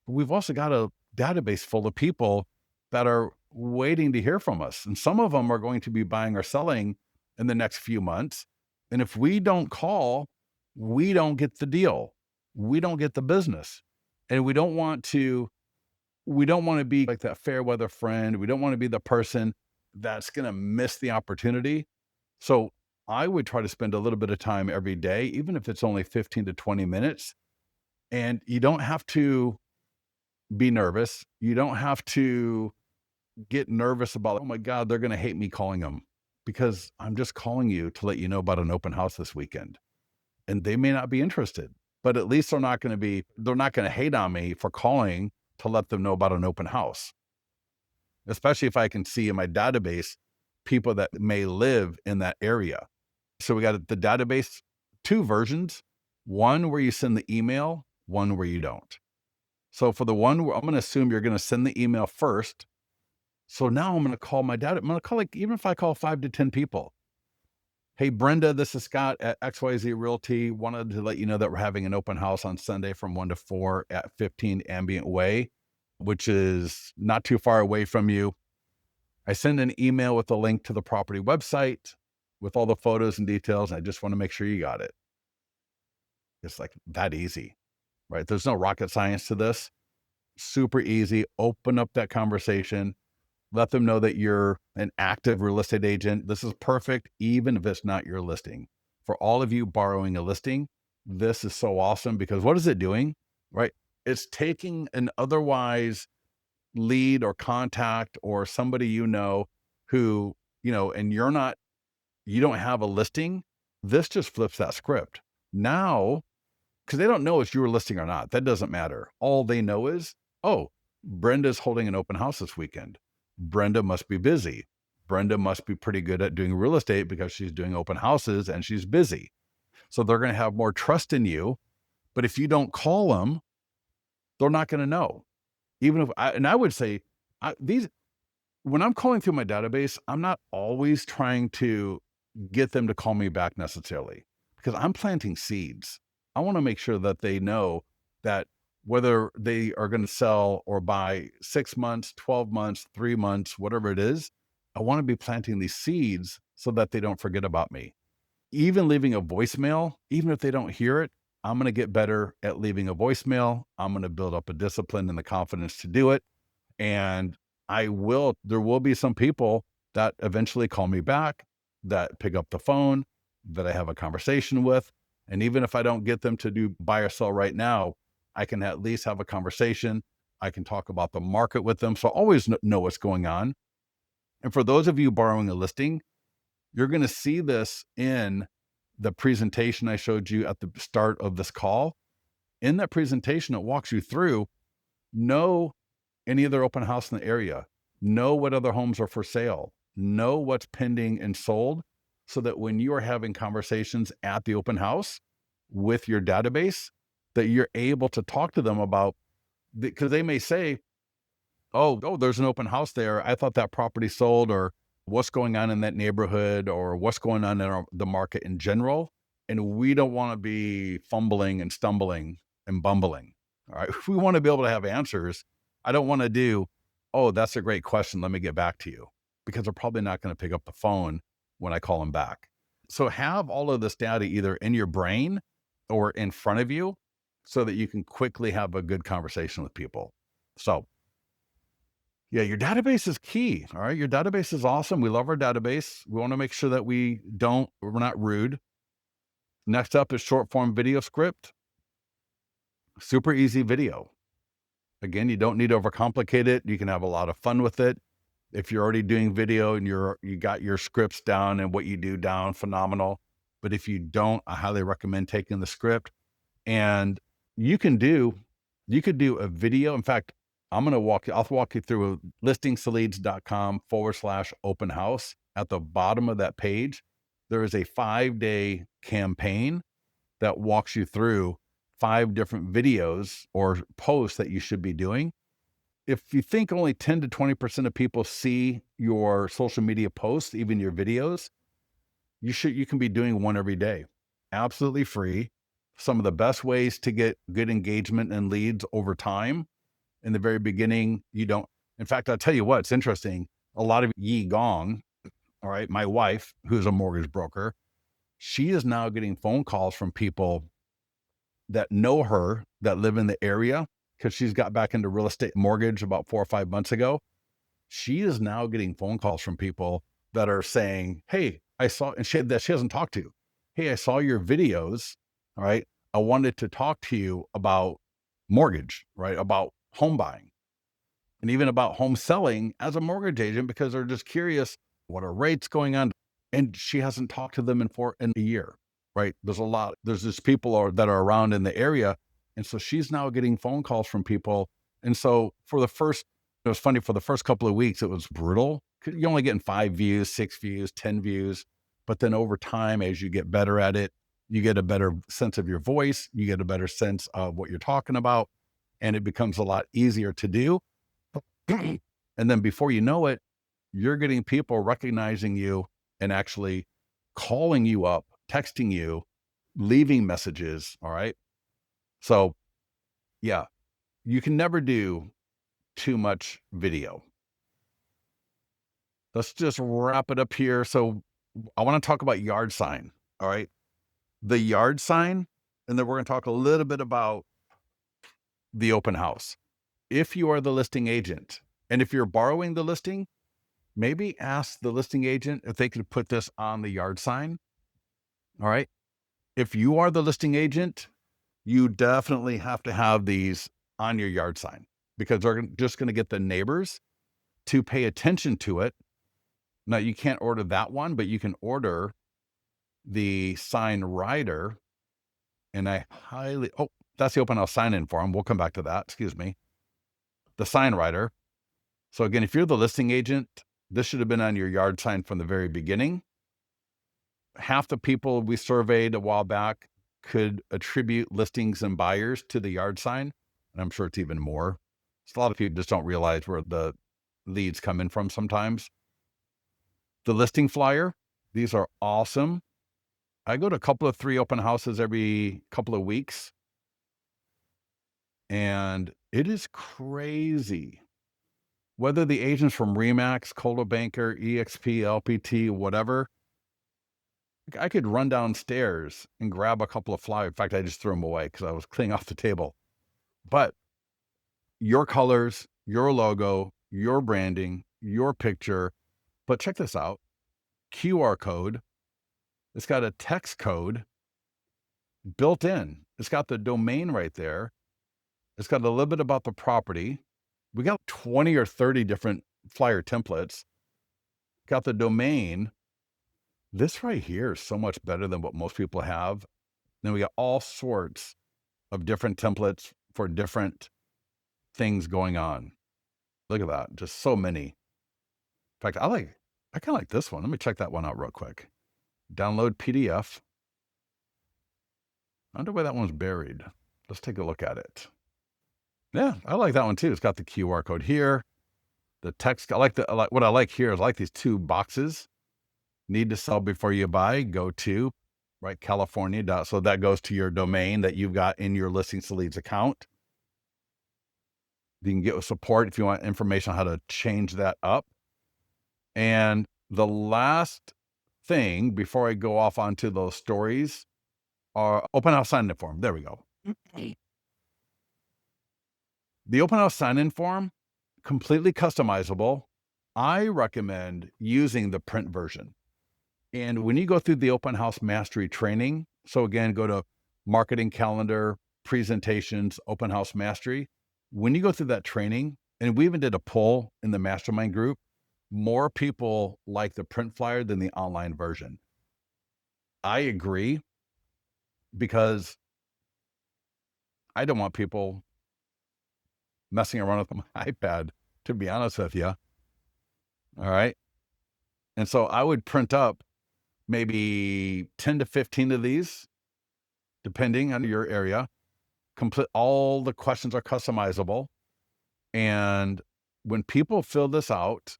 But we've also got a database full of people that are waiting to hear from us. And some of them are going to be buying or selling in the next few months. And if we don't call we don't get the deal. We don't get the business. And we don't want to be like that fair weather friend. We don't want to be the person that's going to miss the opportunity. So I would try to spend a little bit of time every day, even if it's only 15 to 20 minutes. And you don't have to be nervous. You don't have to get nervous about, oh my God, they're going to hate me calling them, because I'm just calling you to let you know about an open house this weekend. And they may not be interested, but at least they're not going to hate on me for calling to let them know about an open house, especially if I can see in my database people that may live in that area. So we got the database, two versions, one where you send the email, one where you don't. So for the one where I'm going to assume you're going to send the email first. So now I'm going to call my dad. I'm going to call, like, even if I call 5 to 10 people. Hey, Brenda, this is Scott at XYZ Realty. Wanted to let you know that we're having an open house on Sunday from 1 to 4 at 15 Ambient Way, which is not too far away from you. I send an email with a link to the property website with all the photos and details. And I just want to make sure you got it. It's like that easy, right? There's no rocket science to this. Super easy. Open up that conversation. Let them know that you're an active real estate agent. This is perfect, even if it's not your listing. For all of you borrowing a listing, this is so awesome, because what is it doing, right? It's taking an otherwise lead or contact or somebody who, and you don't have a listing. This just flips that script. Now, because they don't know if you're listing or not. That doesn't matter. All they know is, oh, Brenda's holding an open house this weekend. Brenda must be busy. Brenda must be pretty good at doing real estate because she's doing open houses and she's busy. So they're going to have more trust in you. But if you don't call them, they're not going to know. I would say, these when I'm calling through my database, I'm not always trying to get them to call me back necessarily, because I'm planting seeds. I want to make sure that they know that whether they are going to sell or buy 6 months, 12 months, 3 months, whatever it is, I want to be planting these seeds so that they don't forget about me. Even leaving a voicemail, even if they don't hear it, I'm going to get better at leaving a voicemail. I'm going to build up a discipline and the confidence to do it. And there will be some people that eventually call me back, that pick up the phone, that I have a conversation with. And even if I don't get them to do buy or sell right now, I can at least have a conversation. I can talk about the market with them. So always know what's going on. And for those of you borrowing a listing, you're going to see this in the presentation I showed you at the start of this call. In that presentation, it walks you through, know any other open house in the area, know what other homes are for sale, know what's pending and sold, so that when you are having conversations at the open house with your database, that you're able to talk to them about, because they may say, oh, there's an open house there. I thought that property sold, or what's going on in that neighborhood, or what's going on in the market in general. And we don't want to be fumbling and stumbling and bumbling. All right. We want to be able to have answers. I don't want to do, oh, that's a great question. Let me get back to you, because they're probably not going to pick up the phone when I call them back. So have all of this data either in your brain or in front of you, so that you can quickly have a good conversation with people. So yeah, your database is key. All right. Your database is awesome. We love our database. We want to make sure that we're not rude. Next up is short form video script. Super easy video. Again, you don't need to overcomplicate it. You can have a lot of fun with it. If you're already doing video and you got your scripts down and what you do down, phenomenal. But if you don't, I highly recommend taking the script, and you could do a video. In fact, I'll walk you through listingleads.com/open house. At the bottom of that page, there is a 5-day campaign that walks you through 5 different videos or posts that you should be doing. If you think only 10 to 20% of people see your social media posts, even your videos, you can be doing one every day. Absolutely free. Some of the best ways to get good engagement and leads over time. In the very beginning, you don't. In fact, I'll tell you what, it's interesting. A lot of Yi Gong, all right, my wife, who's a mortgage broker, She is now getting phone calls from people that know her, that live in the area, because she's got back into real estate mortgage about 4 or 5 months ago. She is now getting phone calls from people that are saying, "Hey, I saw," and that she hasn't talked to. "Hey, I saw your videos. All right. I wanted to talk to you about mortgage, right? About home buying and even about home selling as a mortgage agent because they're just curious what are rates going on." And she hasn't talked to them in a year, right? There's just people that are around in the area. And so she's now getting phone calls from people. And so it was funny for the first couple of weeks, it was brutal. You're only getting 5 views, 6 views, 10 views. But then over time, as you get better at it, you get a better sense of your voice, you get a better sense of what you're talking about, and it becomes a lot easier to do. And then before you know it, you're getting people recognizing you and actually calling you up, texting you, leaving messages. All right. So, yeah, you can never do too much video. Let's just wrap it up here. So, I want to talk about yard sign. All right. The yard sign. And then we're going to talk a little bit about the open house. If you are the listing agent and if you're borrowing the listing, maybe ask the listing agent if they could put this on the yard sign. All right. If you are the listing agent, you definitely have to have these on your yard sign because they're just going to get the neighbors to pay attention to it. Now, you can't order that one, but you can order the sign rider. And that's the open house sign in form. We'll come back to that. Excuse me. The sign rider. So again, if you're the listing agent, this should have been on your yard sign from the very beginning. Half the people we surveyed a while back could attribute listings and buyers to the yard sign. And I'm sure it's even more. So a lot of people just don't realize where the leads come in from sometimes. The listing flyer, these are awesome. I go to a couple of 3 open houses every couple of weeks. And it is crazy. Whether the agent's from Remax, Coldwell Banker, EXP, LPT, whatever, I could run downstairs and grab a couple of flyers. In fact, I just threw them away because I was cleaning off the table. But your colors, your logo, your branding, your picture. But check this out. QR code. It's got a text code built in. It's got the domain right there. It's got a little bit about the property. We got 20 or 30 different flyer templates. Got the domain. This right here is so much better than what most people have. Then we got all sorts of different templates for different things going on. Look at that. Just so many. In fact, I kind of like this one. Let me check that one out real quick. Download PDF. I wonder where that one's buried. Let's take a look at it. Yeah, I like that one too. It's got the QR code here. The text. What I like here is I like these 2 boxes. Need to sell before you buy. Go to right California. So that goes to your domain that you've got in your Listings to Leads account. You can get support if you want information on how to change that up. And the last thing before I go off onto those stories are open house sign-in form. There we go. The open house sign-in form, completely customizable. I recommend using the print version. And when you go through the open house mastery training, so again, go to marketing calendar, presentations, open house mastery. When you go through that training, and we even did a poll in the mastermind group, more people like the print flyer than the online version. I agree because I don't want people messing around with my iPad, to be honest with you. All right. And so I would print up maybe 10 to 15 of these, depending on your area. All the questions are customizable. And when people fill this out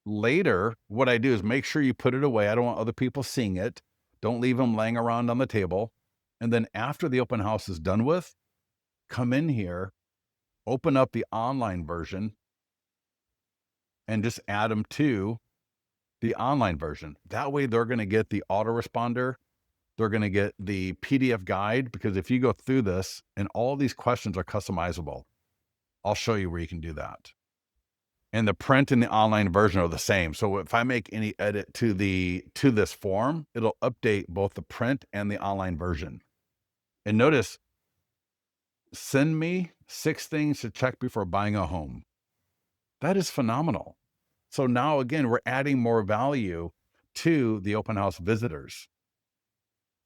later, what I do is make sure you put it away. I don't want other people seeing it. Don't leave them laying around on the table. And then after the open house is done with, come in here, open up the online version, and just add them to the online version. That way they're going to get the autoresponder They're going to get the PDF guide, because if you go through this and all these questions are customizable, I'll show you where you can do that. And the print and the online version are the same. So if I make any edit to this form, it'll update both the print and the online version. And notice, send me 6 things to check before buying a home. That is phenomenal. So now again, we're adding more value to the open house visitors.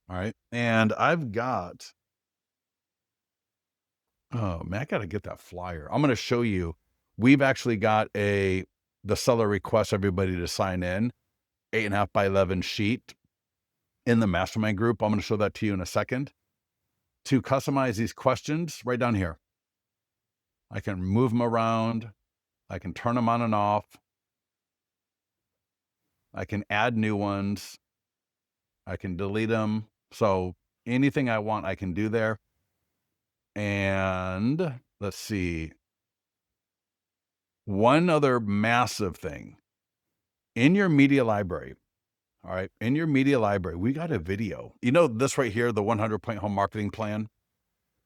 All right. And I've got, oh man, I got to get that flyer. I'm going to show you. We've actually got the seller requests everybody to sign in, 8.5 by 11 sheet in the mastermind group. I'm going to show that to you in a second. To customize these questions right down here, I can move them around. I can turn them on and off. I can add new ones. I can delete them. So anything I want, I can do there. And let's see. One other massive thing in your media library. All right. In your media library, we got a video. You know, this right here, the 100-point home marketing plan.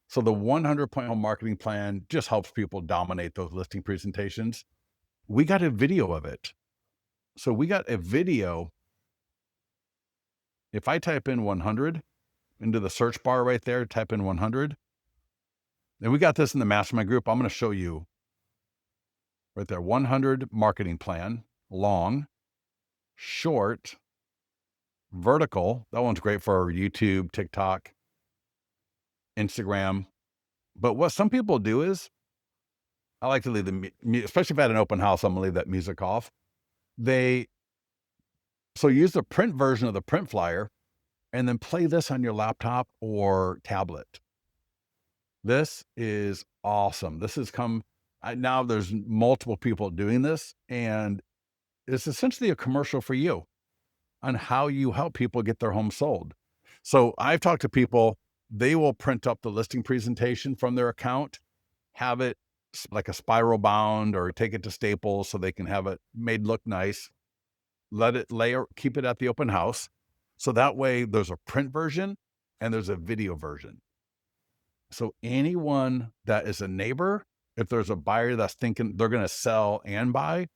So the 100-point home marketing plan just helps people dominate those listing presentations. We got a video of it. So we got a video. If I type in 100 into the search bar right there, type in 100. And we got this in the mastermind group. I'm going to show you right there. 100 marketing plan, long, short, vertical. That one's great for YouTube, TikTok, Instagram. But what some people do is, I like to leave especially if I had an open house, I'm going to leave that music off. So use the print version of the print flyer and then play this on your laptop or tablet. This is awesome. This has now there's multiple people doing this, and it's essentially a commercial for you on how you help people get their home sold. So I've talked to people, they will print up the listing presentation from their account, have it like a spiral bound, or take it to Staples so they can have it made look nice, let it keep it at the open house. So that way there's a print version and there's a video version. So anyone that is a neighbor, if there's a buyer that's thinking they're going to sell and buy,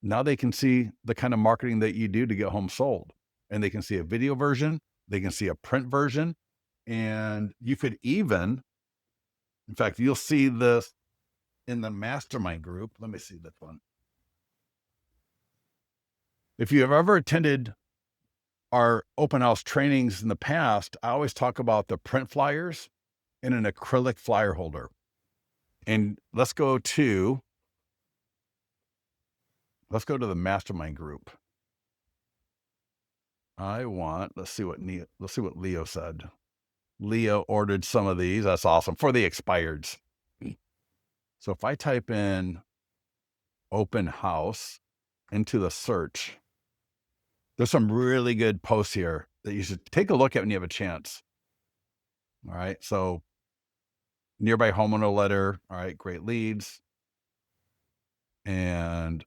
now they can see the kind of marketing that you do to get home sold. And they can see a video version, they can see a print version, and you could even, in fact, you'll see this in the mastermind group. Let me see this one. If you have ever attended our open house trainings in the past, I always talk about the print flyers in an acrylic flyer holder. And let's go to the mastermind group. Let's see what Leo said. Leo ordered some of these. That's awesome for the expireds. So if I type in open house into the search, there's some really good posts here that you should take a look at when you have a chance. All right. So nearby homeowner letter. All right. Great leads. And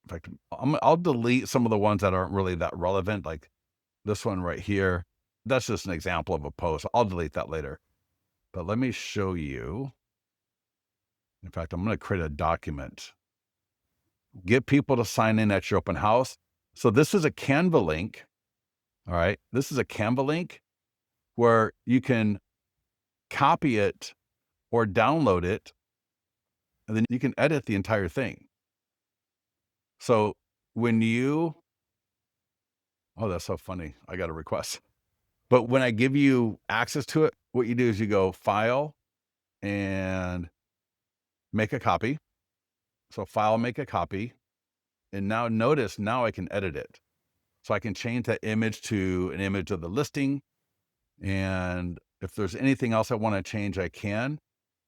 in fact, I'll delete some of the ones that aren't really that relevant, like this one right here. That's just an example of a post. I'll delete that later. But let me show you. In fact, I'm going to create a document. Get people to sign in at your open house. So this is a Canva link. All right. This is a Canva link where you can copy it or download it, and then you can edit the entire thing. So oh, that's so funny. I got a request. But when I give you access to it, what you do is you go File and make a copy. So File, make a copy. And now notice, now I can edit it. So I can change that image to an image of the listing. And if there's anything else I want to change, I can.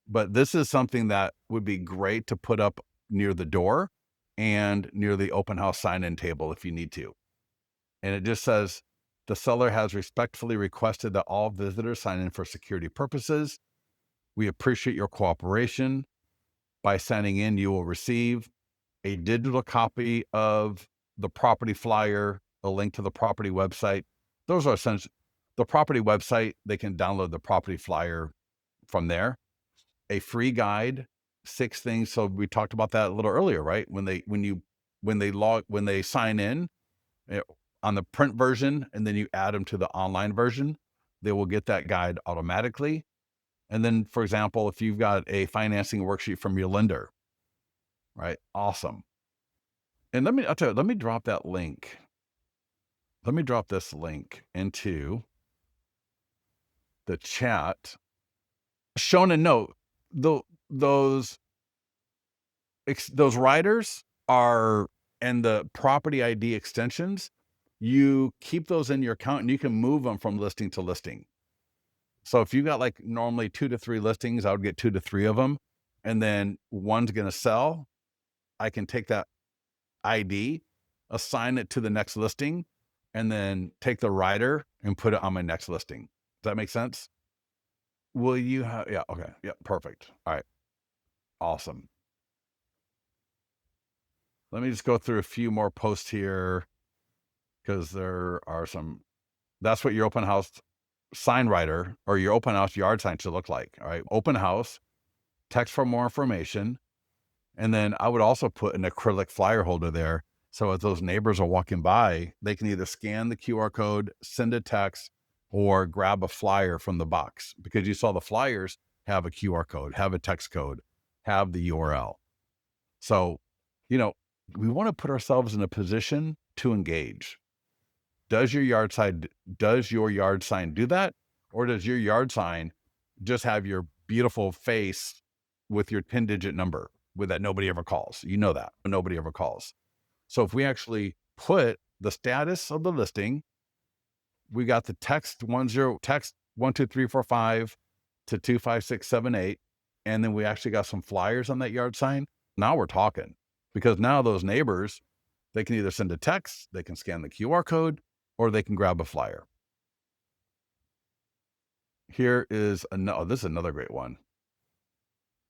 But this is something that would be great to put up near the door and near the open house sign-in table if you need to. And it just says, the seller has respectfully requested that all visitors sign in for security purposes. We appreciate your cooperation. By signing in, you will receive a digital copy of the property flyer, a link to the property website. Those are essential. the property website, they can download the property flyer from there. A free guide, 6 things. So we talked about that a little earlier, right? When they sign in eh, on the print version, and then you add them to the online version, they will get that guide automatically. And then, for example, if you've got a financing worksheet from your lender, right? Awesome. And I'll tell you, let me drop that link. Let me drop this link into the chat. Shown a note, tho those those riders are, and the property ID extensions, you keep those in your account and you can move them from listing to listing. So if you got like normally 2 to 3 listings, I would get 2 to 3 of them, and then one's gonna sell, I can take that ID, assign it to the next listing, and then take the rider and put it on my next listing. Does that make sense? Will you have, yeah, okay. Yeah, perfect. All right. Awesome. Let me just go through a few more posts here because there are some. That's what your open house sign writer or your open house yard sign should look like. All right. Open house, text for more information. And then I would also put an acrylic flyer holder there. So as those neighbors are walking by, they can either scan the QR code, send a text, or grab a flyer from the box, because you saw the flyers have a QR code, have a text code, have the URL. So, you know, we want to put ourselves in a position to engage. Does your yard sign do that? Or does your yard sign just have your beautiful face with your 10-digit number with that nobody ever calls? You know that nobody ever calls. So if we actually put the status of the listing, we got the text 12345 to 25678, and then we actually got some flyers on that yard sign. Now we're talking, because now those neighbors, they can either send a text, they can scan the QR code, or they can grab a flyer. Here is this is another great one.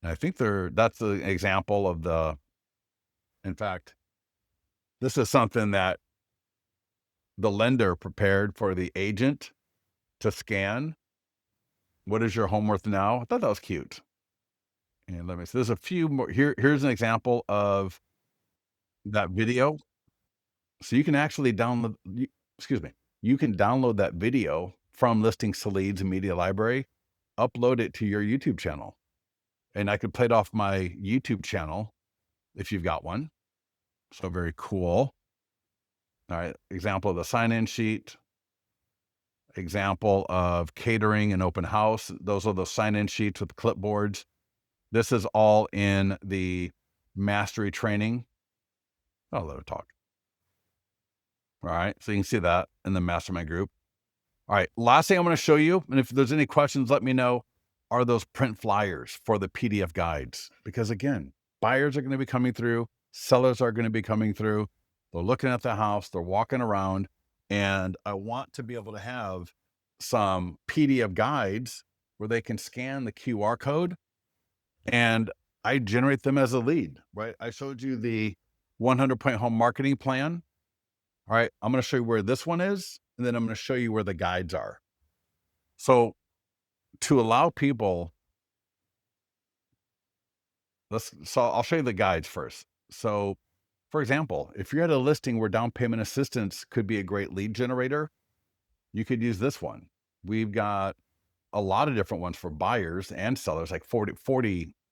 And I think that's the example of in fact, this is something that the lender prepared for the agent to scan. What is your home worth now? I thought that was cute. And let me see. There's a few more. Here's an example of that video. So you can actually excuse me, you can download that video from Listings to Leads and Media Library, upload it to your YouTube channel. And I could play it off my YouTube channel if you've got one. So very cool. All right. Example of the sign-in sheet. Example of catering and open house. Those are the sign-in sheets with clipboards. This is all in the mastery training. I'll let her talk. All right. So you can see that in the mastermind group. All right. Last thing I'm going to show you, and if there's any questions, let me know, are those print flyers for the PDF guides. Because again, buyers are going to be coming through, sellers are going to be coming through. They're looking at the house, they're walking around, and I want to be able to have some PDF guides where they can scan the QR code, and I generate them as a lead, right? I showed you the 100-point home marketing plan. All right, I'm going to show you where this one is, and then I'm going to show you where the guides are. So to allow people, I'll show you the guides first. So for example, if you're at a listing where down payment assistance could be a great lead generator, you could use this one. We've got a lot of different ones for buyers and sellers, like 40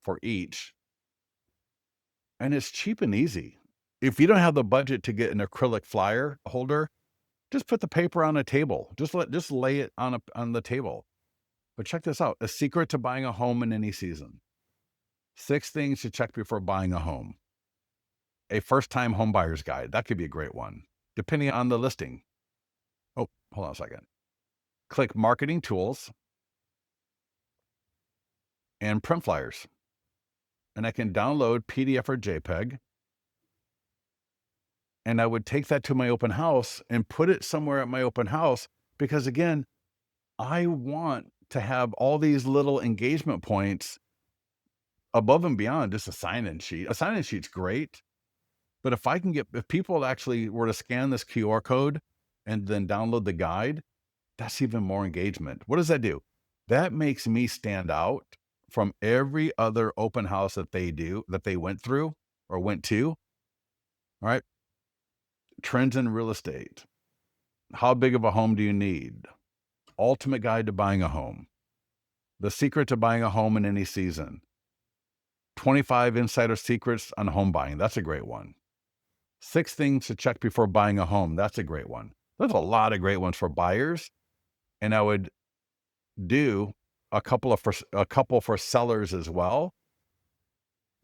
for each. And it's cheap and easy. If you don't have the budget to get an acrylic flyer holder, just put the paper on a table. Just lay it on the table. But check this out. A secret to buying a home in any season. 6 things to check before buying a home. A first-time home buyer's guide. That could be a great one, depending on the listing. Oh, hold on a second. Click marketing tools and print flyers. And I can download PDF or JPEG. And I would take that to my open house and put it somewhere at my open house, because again, I want to have all these little engagement points above and beyond just a sign-in sheet. A sign-in sheet's great, but if people actually were to scan this QR code and then download the guide, That's even more engagement. What does that do? That makes me stand out from every other open house that they went through or went to. All right. Trends in real estate. How big of a home do you need? Ultimate guide to buying a home. The secret to buying a home in any season. 25 insider secrets on home buying. That's a great one. 6 things to check before buying a home. That's a great one. There's a lot of great ones for buyers, and I would do a couple for sellers as well.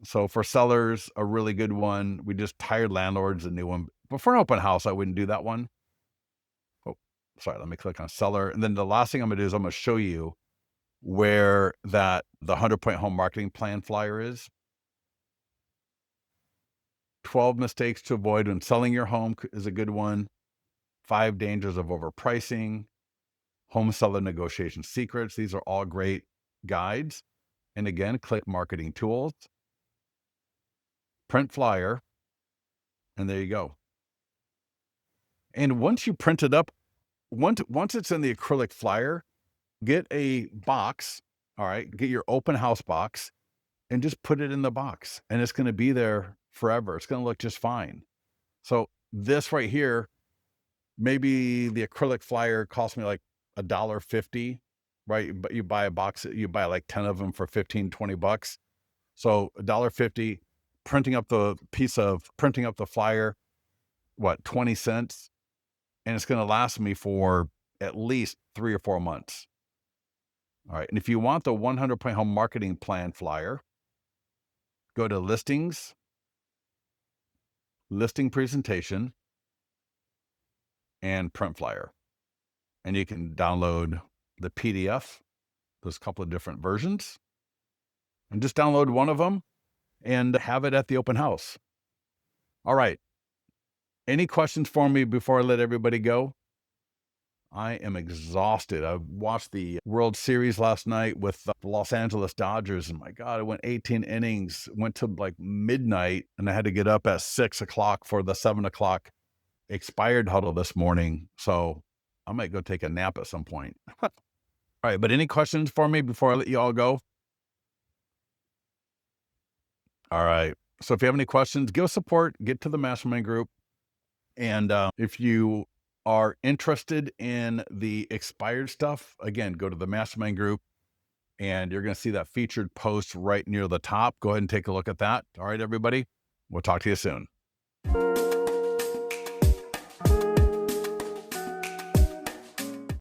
So for sellers, a really good one. We just tired landlords, a new one. But for an open house, I wouldn't do that one. Oh, sorry. Let me click on seller. And then the last thing I'm gonna do is I'm gonna show you where the 100-point home marketing plan flyer is. 12 mistakes to avoid when selling your home is a good one. 5 dangers of overpricing. Home seller negotiation secrets. These are all great guides. And again, click marketing tools, print flyer, and there you go. And once you print it up, once it's in the acrylic flyer, get a box, all right, get your open house box and just put it in the box. And it's going to be there forever. It's going to look just fine. So this right here, maybe the acrylic flyer cost me like $1.50, right? But you buy a box, you buy like 10 of them for 15, 20 bucks. So $1.50, printing up the flyer, what, 20 cents? And it's going to last me for at least 3 or 4 months. All right. And if you want the 100-point home marketing plan flyer, go to listings, listing presentation, and print flyer. And you can download the PDF. There's a couple of different versions. And just download one of them and have it at the open house. All right. Any questions for me before I let everybody go? I am exhausted. I watched the World Series last night with the Los Angeles Dodgers, and my God, I went 18 innings, went to like midnight, and I had to get up at 6 o'clock for the 7 o'clock expired huddle this morning. So I might go take a nap at some point. All right, but any questions for me before I let you all go? All right. So if you have any questions, give us support, get to the mastermind group. And if you are interested in the expired stuff, again, go to the mastermind group and you're going to see that featured post right near the top. Go ahead and take a look at that. All right, everybody. We'll talk to you soon.